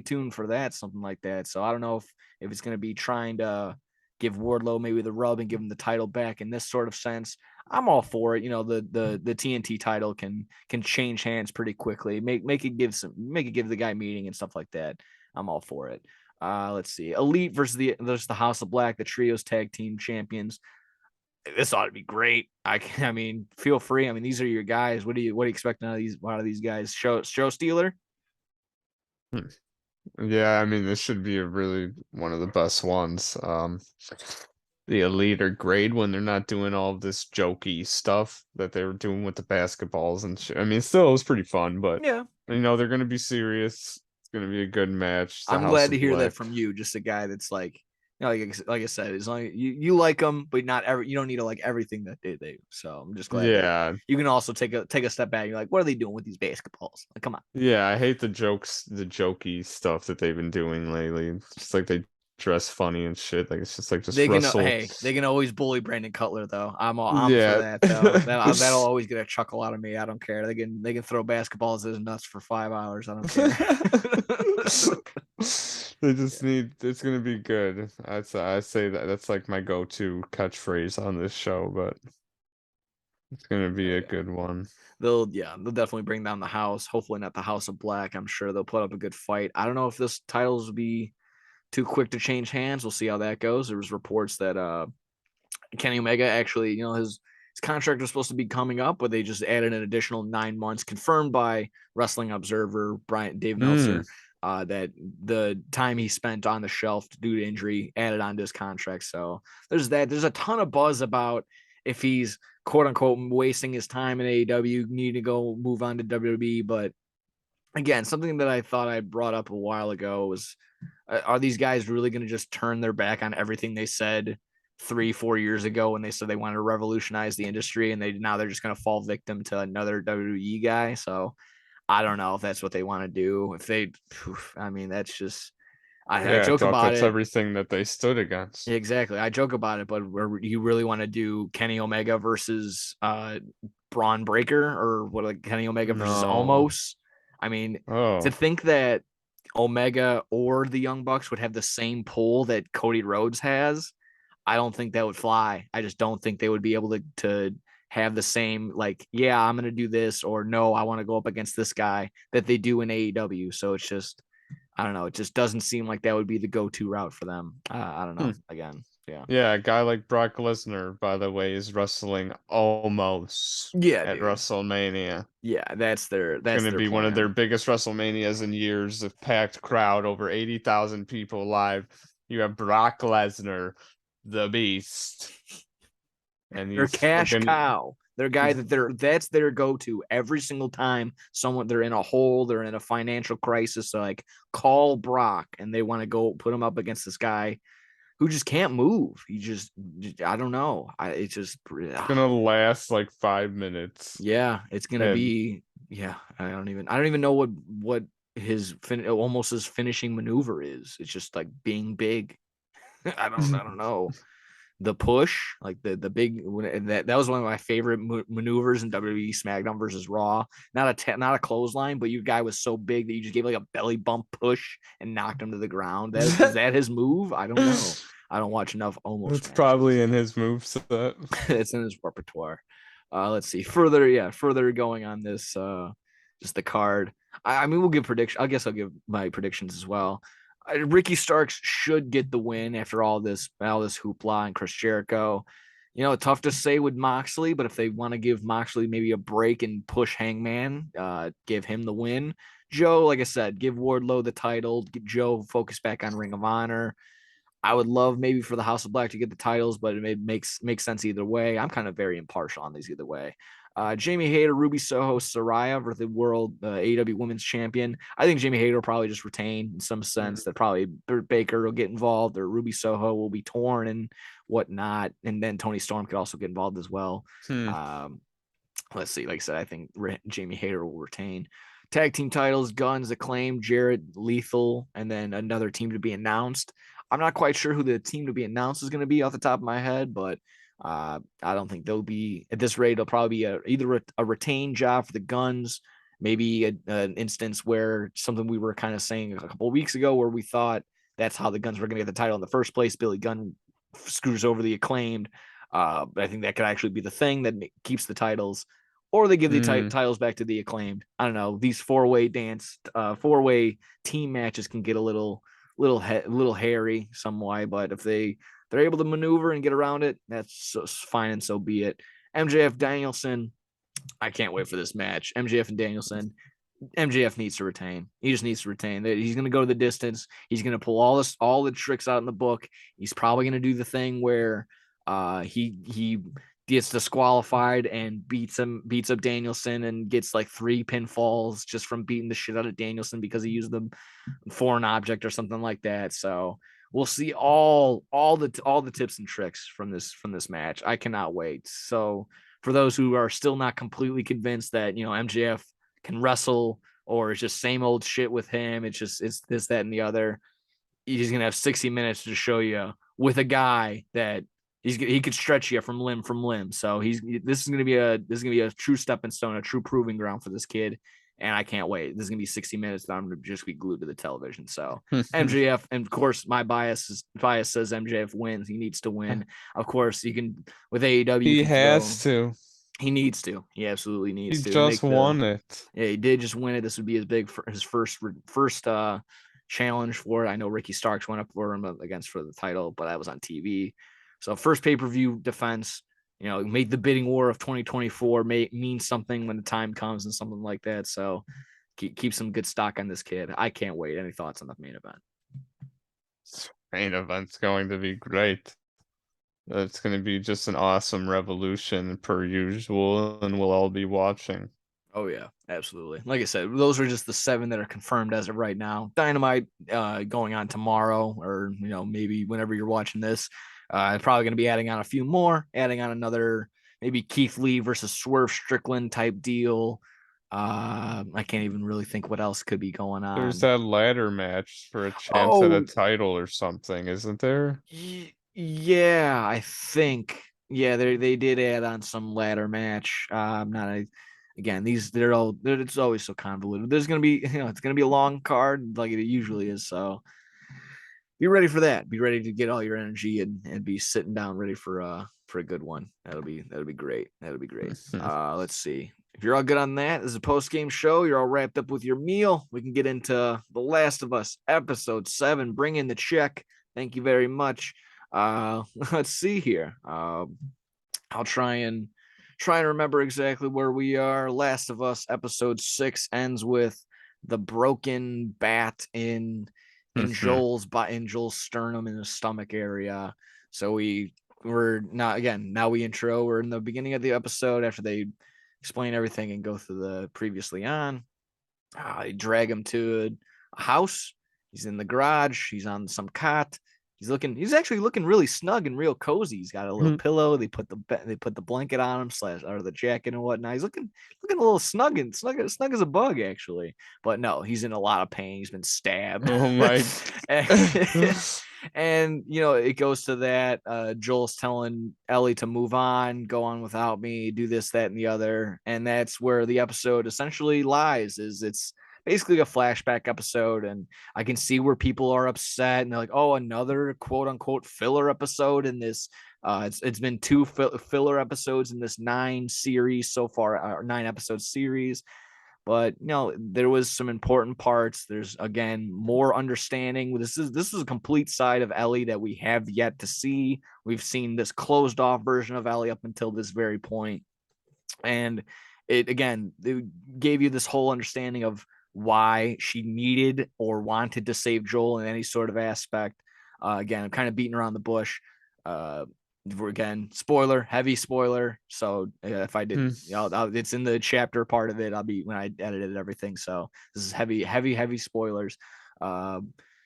tuned for that, something like that. So I don't know if it's going to be trying to give Wardlow maybe the rub and give him the title back in this sort of sense. I'm all for it. You know, the TNT title can change hands pretty quickly. Make it give the guy meaning and stuff like that. I'm all for it. Let's see. Elite versus the House of Black, the trios tag team champions. This ought to be great. I mean, feel free. I mean, these are your guys. What do you expect out of these guys? Show stealer? Yeah, I mean, this should be really one of the best ones. The Elite are great when they're not doing all of this jokey stuff that they were doing with the basketballs and shit. I mean, still, it was pretty fun, but yeah, you know, they're going to be serious. It's going to be a good match. I'm glad to hear that from you. Just a guy that's like, you know, like I said, as long as you like them, but you don't need to like everything that they do. So I'm just glad. Yeah, you can also take a step back. You're like, what are they doing with these basketballs? Like, come on. Yeah, I hate the jokey stuff that they've been doing lately. It's just like they dress funny and shit. Like it's just like just They can wrestle. they can always bully Brandon Cutler though. I'm for Yeah. that though. That'll always get a chuckle out of me. I don't care. They can throw basketballs at his nuts for 5 hours. I don't care. They just need. It's gonna be good. I say that's like my go-to catchphrase on this show, but it's gonna be a good one. They'll definitely bring down the house. Hopefully not the House of Black. I'm sure they'll put up a good fight. I don't know if this titles will be too quick to change hands. We'll see how that goes. There was reports that Kenny Omega actually, his contract was supposed to be coming up, but they just added an additional 9 months, confirmed by Wrestling Observer Dave Meltzer, that the time he spent on the shelf due to injury added onto his contract. So there's that. There's a ton of buzz about if he's quote unquote wasting his time in AEW, need to go move on to WWE. But again, something that I thought I brought up a while ago was, are these guys really going to just turn their back on everything they said 3-4 years ago when they said they wanted to revolutionize the industry, and they're just going to fall victim to another WWE guy? So I don't know if that's what they want to do. If they, I mean, that's just, I joke about that's it. everything that they stood against. Exactly. I joke about it, but you really want to do Kenny Omega versus Braun Breaker, or what, like Kenny Omega versus Omos? I mean, to think that Omega or the Young Bucks would have the same pull that Cody Rhodes has, I don't think that would fly. I just don't think they would be able to have the same, like, yeah, I'm going to do this, or no, I want to go up against this guy, that they do in AEW. So it's just, I don't know. It just doesn't seem like that would be the go-to route for them. I don't know. Again, yeah. Yeah, a guy like Brock Lesnar, by the way, is wrestling almost at WrestleMania. Yeah, that's going to be plan. One of their biggest WrestleManias in years. A packed crowd, over 80,000 people live. You have Brock Lesnar, the Beast, and they're cash cow. They're guy that's their go-to every single time they're in a hole, they're in a financial crisis. So like, call Brock, and they want to go put him up against this guy who just can't move. I don't know. It's just gonna last like 5 minutes. Yeah, it's gonna be. Yeah, I don't even know what his almost his finishing maneuver is. It's just like being big. I don't know. The push, like the big, that was one of my favorite maneuvers in WWE SmackDown versus Raw. Not a clothesline, but your guy was so big that you just gave like a belly bump push and knocked him to the ground. Is that his move? I don't know. I don't watch enough almost. It's probably in his moveset. It's in his repertoire. Let's see. Further going on this, just the card. I mean, we'll give prediction. I guess I'll give my predictions as well. Ricky Starks should get the win after all this hoopla, and Chris Jericho. Tough to say with Moxley, but if they want to give Moxley maybe a break and push Hangman, give him the win. Joe, like I said, give Wardlow the title. Get Joe focus back on Ring of Honor. I would love maybe for the House of Black to get the titles, but it makes sense either way. I'm kind of very impartial on these either way. Jamie Hayter, Ruby Soho, Saraya for the World AEW Women's Champion. I think Jamie Hayter will probably just retain in some sense. That probably Britt Baker will get involved, or Ruby Soho will be torn and whatnot. And then Toni Storm could also get involved as well. Let's see. Like I said, I think Jamie Hayter will retain. Tag team titles: Guns, Acclaim, Jarrett, Lethal, and then another team to be announced. I'm not quite sure who the team to be announced is going to be off the top of my head, but I don't think they'll be at this rate. It'll probably be either a retained job for the Guns, maybe an instance where something we were kind of saying a couple of weeks ago, where we thought that's how the Guns were going to get the title in the first place. Billy Gunn screws over the Acclaimed. But I think that could actually be the thing that keeps the titles, or they give the titles back to the Acclaimed. I don't know. These four-way team matches can get a little hairy some way, but if they're able to maneuver and get around it, that's fine, and so be it. MJF Danielson, I can't wait for this match. MJF and Danielson. MJF needs to retain. He just needs to retain. He's going to go to the distance. He's going to pull all the tricks out in the book. He's probably going to do the thing where he gets disqualified and beats up Danielson and gets like 3 pinfalls just from beating the shit out of Danielson because he used them for an object or something like that. So we'll see all the tips and tricks from this match. I cannot wait. So for those who are still not completely convinced that MJF can wrestle, or it's just same old shit with him, it's this, that, and the other, he's gonna have 60 minutes to show you with a guy that he could stretch you from limb. So this is gonna be a true stepping stone, a true proving ground for this kid. And I can't wait. This is gonna be 60 minutes that I'm gonna just be glued to the television. So MJF, and of course my bias says MJF wins. He needs to win. Of course, you can with AEW. He has to. He needs to. He absolutely needs to. He just won it. Yeah, he did just win it. This would be his first challenge for it. I know Ricky Starks went up for him for the title, but that was on TV. So first pay-per-view defense, made the bidding war of 2024 mean something when the time comes and something like that. So keep some good stock on this kid. I can't wait. Any thoughts on the main event? Main event's going to be great. It's going to be just an awesome revolution per usual, and we'll all be watching. Oh, yeah, absolutely. Like I said, those are just the 7 that are confirmed as of right now. Dynamite going on tomorrow, or, maybe whenever you're watching this. Probably going to be adding on a few more, adding on another maybe Keith Lee versus Swerve Strickland type deal. I can't even really think what else could be going on. There's that ladder match for a chance at a title or something, isn't there? Yeah, I think. Yeah, they did add on some ladder match. Again, it's always so convoluted. There's gonna be, it's gonna be a long card like it usually is. So be ready for that. Be ready to get all your energy and be sitting down ready for a good one. That'll be great. That'll be great. Let's see. If you're all good on that, this is a post-game show. You're all wrapped up with your meal. We can get into The Last of Us episode 7. Bring in the check. Thank you very much. Let's see here. I'll try and remember exactly where we are. Last of Us episode 6 ends with the broken bat in Joel's sternum in his stomach area. So we're not, again, now we intro. We're in the beginning of the episode after they explain everything and go through the previously on. They drag him to a house. He's in the garage. He's on some cot. He's actually looking really snug and real cozy. He's got a little pillow. They put the blanket on him or the jacket and whatnot. He's looking a little snug as a bug, actually. But no, he's in a lot of pain. He's been stabbed. Oh my. And it goes to that. Joel's telling Ellie to move on, go on without me, do this, that, and the other. And that's where the episode essentially lies. It's basically a flashback episode, and I can see where people are upset and they're like, oh, another quote unquote filler episode in this. It's been 2 filler episodes in this 9 series so far, or 9 episode series. But there was some important parts. There's, again, more understanding. This is a complete side of Ellie that we have yet to see. We've seen this closed off version of Ellie up until this very point. And it gave you this whole understanding of why she needed or wanted to save Joel in any sort of aspect. Again, I'm kind of beating around the bush. Heavy spoiler. So if I did, it's in the chapter part of it. I'll be when I edited everything. So this is heavy spoilers.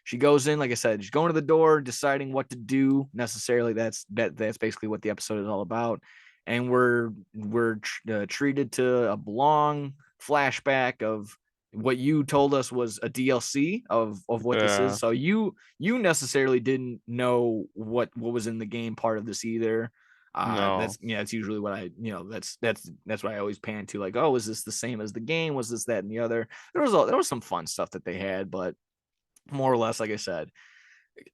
She goes in, like I said, she's going to the door, deciding what to do necessarily. That's basically what the episode is all about. And we're treated to a long flashback of what you told us was a DLC of what this is. So you necessarily didn't know what was in the game part of this either. No. That's usually what that's what I always pan to, like, oh, is this the same as the game? Was this, that, and the other? There was some fun stuff that they had, but more or less, like I said,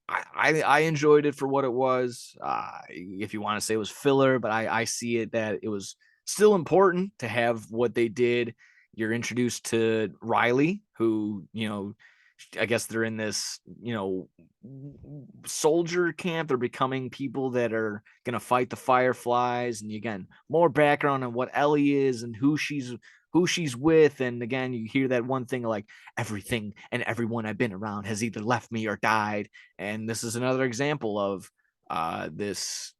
I enjoyed it for what it was. If you want to say it was filler, but I see it that it was still important to have what they did. You're introduced to Riley, who, I guess they're in this, soldier camp. They're becoming people that are going to fight the Fireflies. And again, more background on what Ellie is and who she's with. And again, you hear that one thing like, everything and everyone I've been around has either left me or died. And this is another example of this.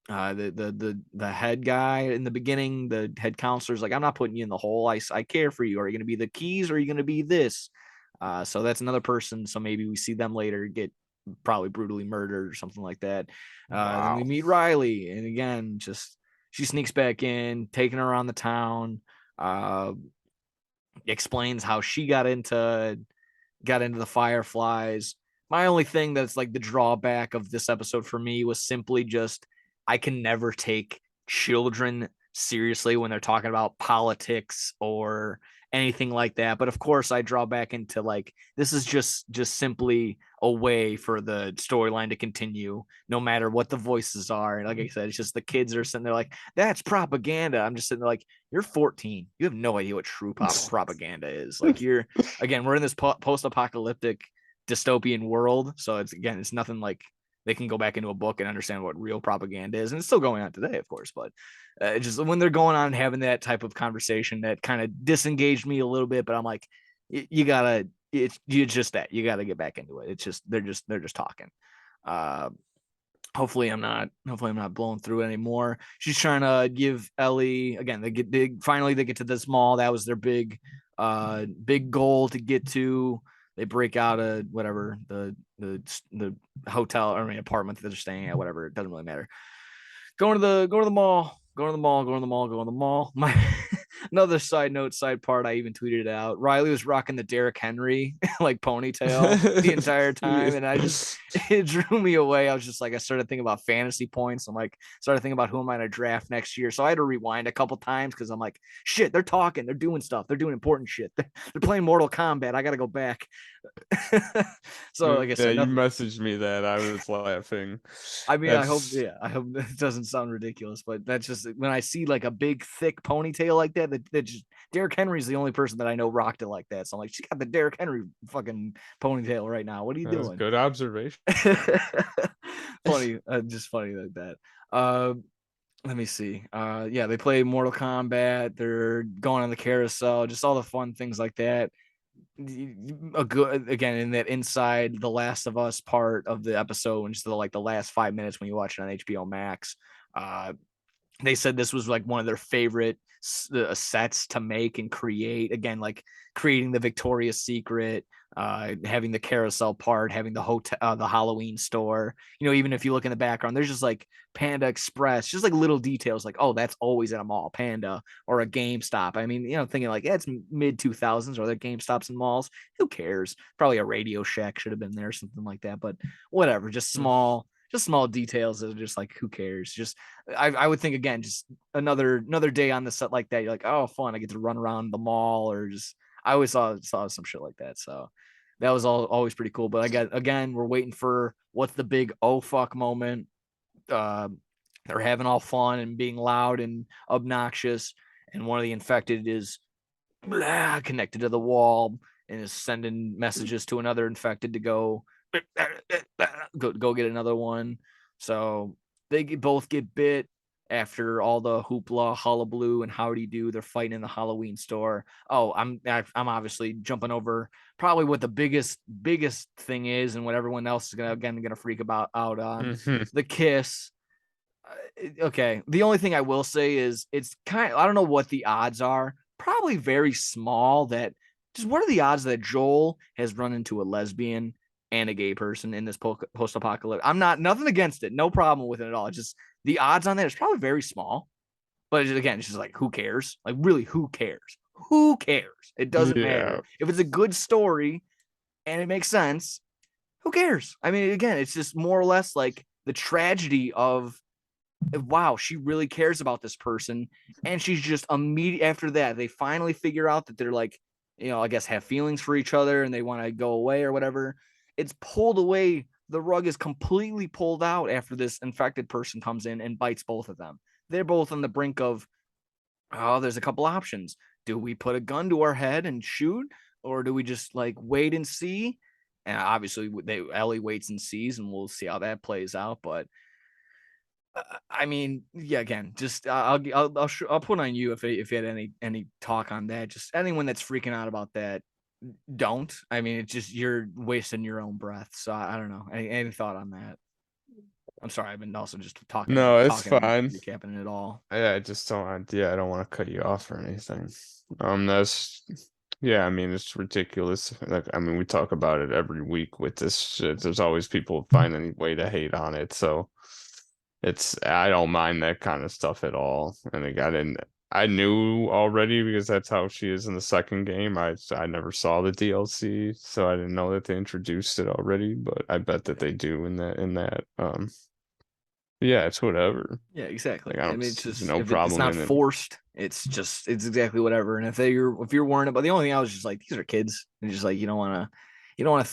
The head guy in the beginning, the head counselor's like, I'm not putting you in the hole. I care for you. Are you going to be the keys or are you going to be this? So that's another person. So maybe we see them later get probably brutally murdered or something like that. Then we meet Riley, and again, just she sneaks back in, taking her around the town. Explains how she got into the Fireflies. My only thing that's like the drawback of this episode for me was simply just I can never take children seriously when they're talking about politics or anything like that. But of course, I draw back into like this is just simply a way for the storyline to continue, no matter what the voices are. And like I said, it's just the kids are sitting there like that's propaganda. I'm just sitting there like you're 14, you have no idea what true propaganda is. Like you're again, we're in this post-apocalyptic dystopian world. So it's nothing like they can go back into a book and understand what real propaganda is. And it's still going on today, of course. But just when they're going on and having that type of conversation that kind of disengaged me a little bit. But I'm like, you gotta, it's just that you got to get back into it. It's just, they're just talking. Hopefully I'm not blowing through it anymore. She's trying to give Ellie again. They finally get to this mall. That was their big goal to get to. They break out of whatever the hotel or apartment that they're staying at, whatever. It doesn't really matter. Go to the mall. My another side part, I even tweeted it out. Riley was rocking the Derrick Henry like ponytail the entire time, and it drew me away. I was just like, I started thinking about fantasy points. I'm like, started thinking about who am I gonna draft next year. So I had to rewind a couple times because I'm like, shit, they're talking, they're doing stuff, they're doing important shit. They're playing Mortal Kombat. I gotta go back. So like I said, you messaged me that. I was laughing. I mean, I hope it doesn't sound ridiculous, but that's just when I see like a big thick ponytail like that just Derrick Henry's the only person that I know rocked it like that. So I'm like, she got the Derrick Henry fucking ponytail right now. What are you doing? Good observation. Funny, just funny like that. Let me see. Yeah, they play Mortal Kombat. They're going on the carousel, just all the fun things like that. A good again in that inside the Last of Us part of the episode, and just the last 5 minutes when you watch it on HBO Max. They said this was like one of their favorite sets to make and create. Again, like creating the Victoria's Secret, having the carousel part, having the hotel, the Halloween store. Even if you look in the background, there's just like Panda Express, just like little details, like, oh, that's always at a mall, Panda or a GameStop. I mean, thinking like, yeah, it's mid 2000s. Are there GameStops and malls? Who cares? Probably a Radio Shack should have been there, something like that. But whatever, just small details that are just like, who cares? Just I would think again, just another day on the set like that. You're like, oh, fun! I get to run around the mall, or just I always saw some shit like that. So that was always pretty cool. But we're waiting for what's the big oh fuck moment. They're having all fun and being loud and obnoxious, and one of the infected is connected to the wall and is sending messages to another infected to go get another one. So they both get bit after all the hoopla, hullabaloo, and howdy do. They're fighting in the Halloween store. Oh, I'm obviously jumping over probably what the biggest thing is, and what everyone else is gonna freak out on. The kiss. Okay, the only thing I will say is it's I don't know what the odds are. Probably very small. What are the odds that Joel has run into a lesbian and a gay person in this post-apocalypse? I'm nothing against it. No problem with it at all. It's just the odds on that is probably very small. But again, it's just like, who cares? Like, really, who cares? Who cares? It doesn't matter. If it's a good story and it makes sense, who cares? I mean, again, it's just more or less like the tragedy of, wow, she really cares about this person. And she's just immediately after that, they finally figure out that they're like, I guess have feelings for each other and they want to go away or whatever. It's pulled away. The rug is completely pulled out after this infected person comes in and bites both of them. They're both on the brink of, there's a couple options. Do we put a gun to our head and shoot, or do we just like wait and see? And obviously Ellie waits and sees, and we'll see how that plays out. But I mean, yeah, again, just I'll put on you if you had any talk on that. Just anyone that's freaking out about that, don't. I mean, it's just you're wasting your own breath. So I don't know. Any thought on that? I'm sorry, I've been also just talking. No, it's fine. Recapping it all. I just don't. Yeah, I don't want to cut you off or anything. I mean, it's ridiculous. Like, I mean, we talk about it every week with this shit. There's always people find any way to hate on it. So I don't mind that kind of stuff at all. And again, I knew already because that's how she is in the second game. I never saw the DLC, so I didn't know that they introduced it already, but I bet that they do in that. Yeah, it's whatever. Yeah, exactly. Like I I don't mean, it's there's just no if it's problem not in it. forced, it's exactly whatever. And if you're worrying about, the only thing I was just like, these are kids, and just like you don't want to.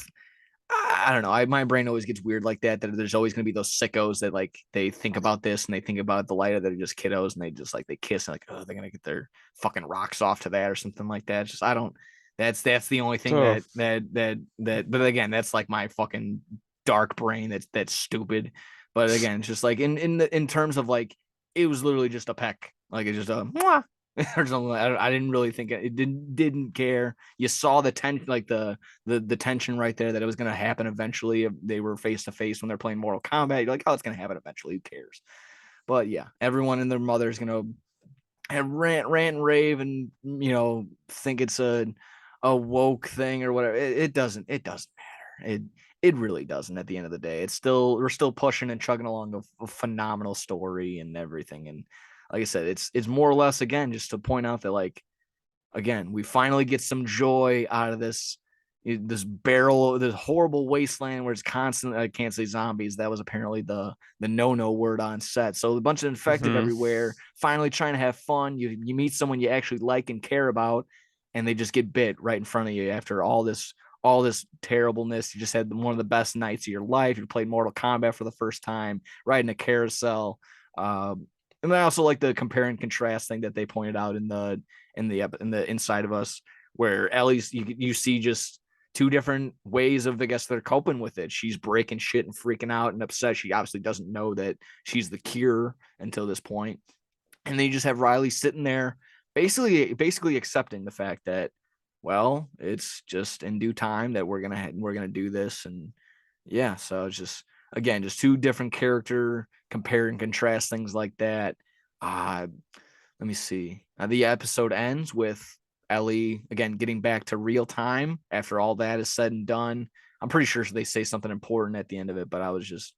I don't know. My brain always gets weird like that. That there's always going to be those sickos that like they think about this and they think about the light of that are just kiddos and they just like they kiss and like, oh, they're gonna get their fucking rocks off to that or something like that. It's just I don't. That's the only thing So that. But again, that's like my fucking dark brain. That's stupid. But again, it's just like in terms of like it was literally just a peck. Like it's just a mwah, or something. I didn't really think it didn't care. You saw the tension, like the tension right there that it was going to happen eventually. If they were face to face when they're playing Mortal Kombat, you're like, oh, it's going to happen eventually. Who cares? But yeah, everyone and their mother is going to have rant and rave and think it's a woke thing or whatever. It doesn't matter. It really doesn't. At the end of the day, we're still pushing and chugging along a phenomenal story and everything. And like I said, it's more or less again just to point out that like again we finally get some joy out of this horrible wasteland where it's constantly, I can't say zombies, that was apparently the no word on set, so a bunch of infected everywhere, finally trying to have fun. You meet someone you actually like and care about and they just get bit right in front of you after all this terribleness. You just had one of the best nights of your life. You played Mortal Kombat for the first time, riding a carousel. And I also like the compare and contrast thing that they pointed out in the Inside of Us, where Ellie's you see just two different ways of, I guess, they're coping with it. She's breaking shit and freaking out and upset. She obviously doesn't know that she's the cure until this point. And then you just have Riley sitting there basically accepting the fact that, well, it's just in due time that we're gonna do this. And yeah, so it's just again just two different character compare and contrast things like that. Let me see. The episode ends with Ellie again getting back to real time after all that is said and done. I'm pretty sure they say something important at the end of it, but I was just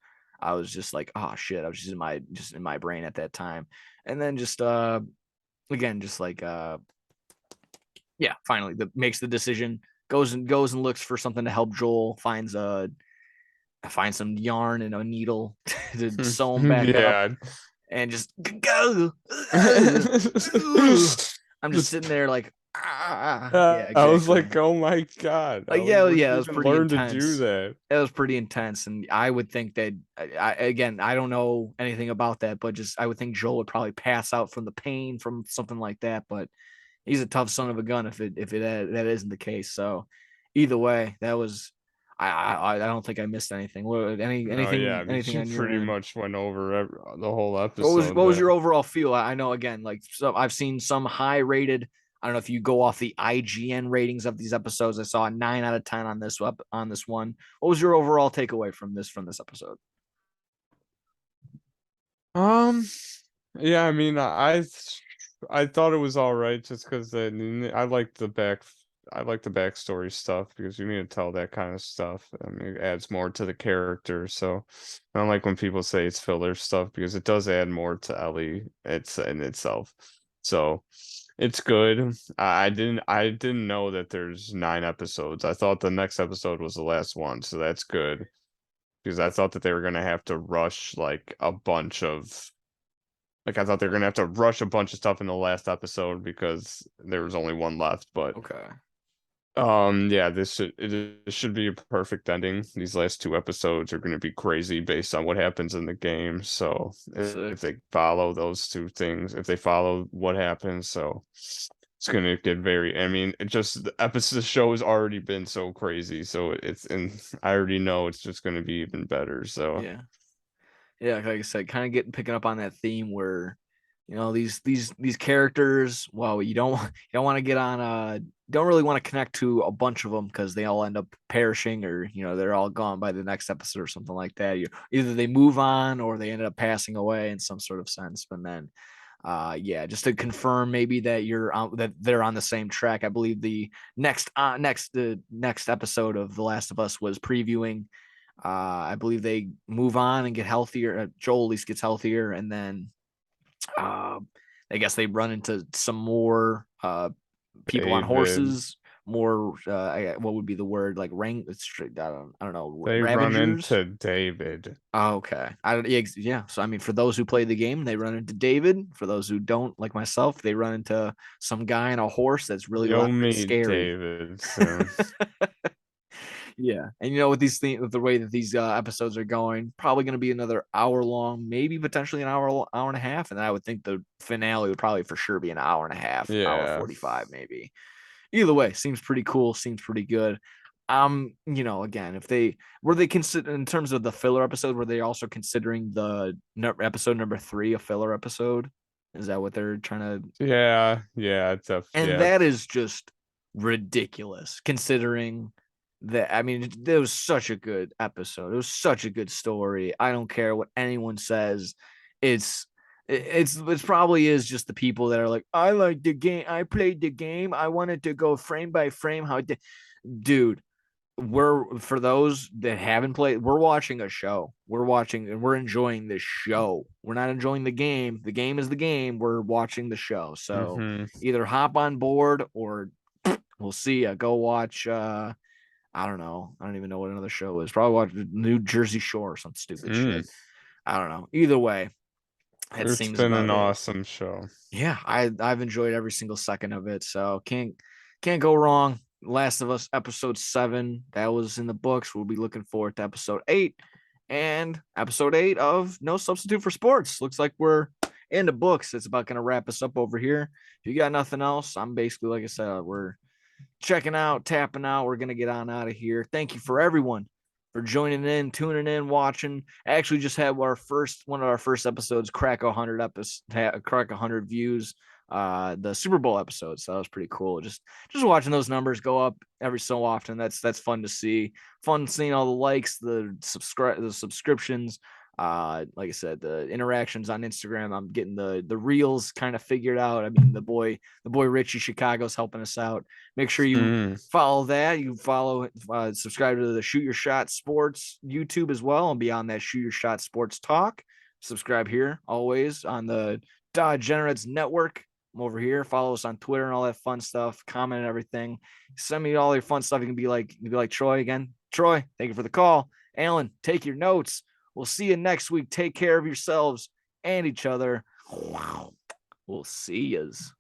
like, oh shit, I was just in my brain at that time. And then just again, just like yeah, finally makes the decision, goes and looks for something to help Joel, finds some yarn and a needle to sew him back up, yeah. and just go. I'm just sitting there like, yeah, exactly. I was like, oh my god. Like, Where'd it you was even pretty learn intense. to do that. It was pretty intense, and I would think that I don't know anything about that, but just I would think Joel would probably pass out from the pain from something like that. But he's a tough son of a gun if that isn't the case. So either way, that was I don't think I missed anything. Yeah, Anything you on your pretty end? much went over the whole What episode. was your overall feel? I know again, like so I've seen some high rated. I don't know if you go off the IGN ratings of these episodes. I saw a 9 out of 10 on this one. What was your overall takeaway from this episode? Yeah, I mean, I thought it was all right just because I like the backstory stuff because you need to tell that kind of stuff. I mean, it adds more to the character. So I don't like when people say it's filler stuff because it does add more to Ellie in itself. So it's good. I didn't know that there's 9 episodes. I thought the next episode was the last one, so that's good because I thought that they were gonna have to rush I thought they were gonna have to rush a bunch of stuff in the last episode because there was only one left. But Okay. yeah, it should be a perfect ending. These last 2 episodes are gonna be crazy based on what happens in the game. So if they follow those 2 things, if they follow what happens, so it's gonna get very. I mean, the show has already been so crazy, so and I already know it's just gonna be even better. So Yeah. Yeah, like I said, kind of picking up on that theme where, these characters, well, you don't want to get on don't really want to connect to a bunch of them because they all end up perishing or they're all gone by the next episode or something like that. Either they move on or they ended up passing away in some sort of sense. But then yeah, just to confirm maybe that that they're on the same track. I believe the next episode of The Last of Us was previewing. I believe they move on and get healthier. Joel at least gets healthier, and then I guess they run into some more people on David. horses, more what would be the word, like I don't know, They run Ravengers. into David. Oh, okay. Yeah. So I mean, for those who play the game, they run into David. For those who don't, like myself, they run into some guy on a horse that's really You'll loud and meet scary. David soon. Yeah, and with these things, with the way that these episodes are going, probably going to be another hour long, maybe potentially an hour and a half, and I would think the finale would probably for sure be an hour and a half, hour Yeah. 45 maybe. Either way, seems pretty cool, seems pretty good. Again, if they consider in terms of the filler episode, were they also considering the episode number 3 a filler episode? Is that what they're trying to? Yeah, And that is just ridiculous considering that. I mean, it was such a good episode. It was such a good story. I don't care what anyone says. It's probably is just the people that are like, I like the game. I played the game. I wanted to go frame by frame. Dude, for those that haven't played, we're watching a show. We're watching and we're enjoying this show. We're not enjoying the game. The game is the game. We're watching the show. So either hop on board or we'll see ya. Go watch I don't know. I don't even know what another show is. Probably watch New Jersey Shore or some stupid shit. I don't know. Either way, it It's seems been about an it. awesome show. Yeah, I've enjoyed every single second of it. So can't go wrong. Last of Us episode 7, that was in the books. We'll be looking forward to episode 8 and episode 8 of No Substitute for Sports. Looks like we're in the books. It's about going to wrap us up over here. If you got nothing else, I'm basically, like I said, we're checking out, tapping out. We're going to get on out of here. Thank you for everyone for joining in, tuning in, watching. I actually just had one of our first episodes crack 100 views. The Super Bowl episode, so that was pretty cool. Just watching those numbers go up every so often. That's fun to see. Fun seeing all the likes, the subscriptions. Like I said, the interactions on Instagram. I'm getting the reels kind of figured out. I mean, the boy Richie Chicago's helping us out. Make sure you follow that. You subscribe to the Shoot Your Shot Sports YouTube as well, and be on that Shoot Your Shot Sports Talk. Subscribe here always on the Degenerates Network. I'm over here. Follow us on Twitter and all that fun stuff. Comment and everything. Send me all your fun stuff. You can be like Troy again. Troy, thank you for the call. Alan, take your notes. We'll see you next week. Take care of yourselves and each other. We'll see yous.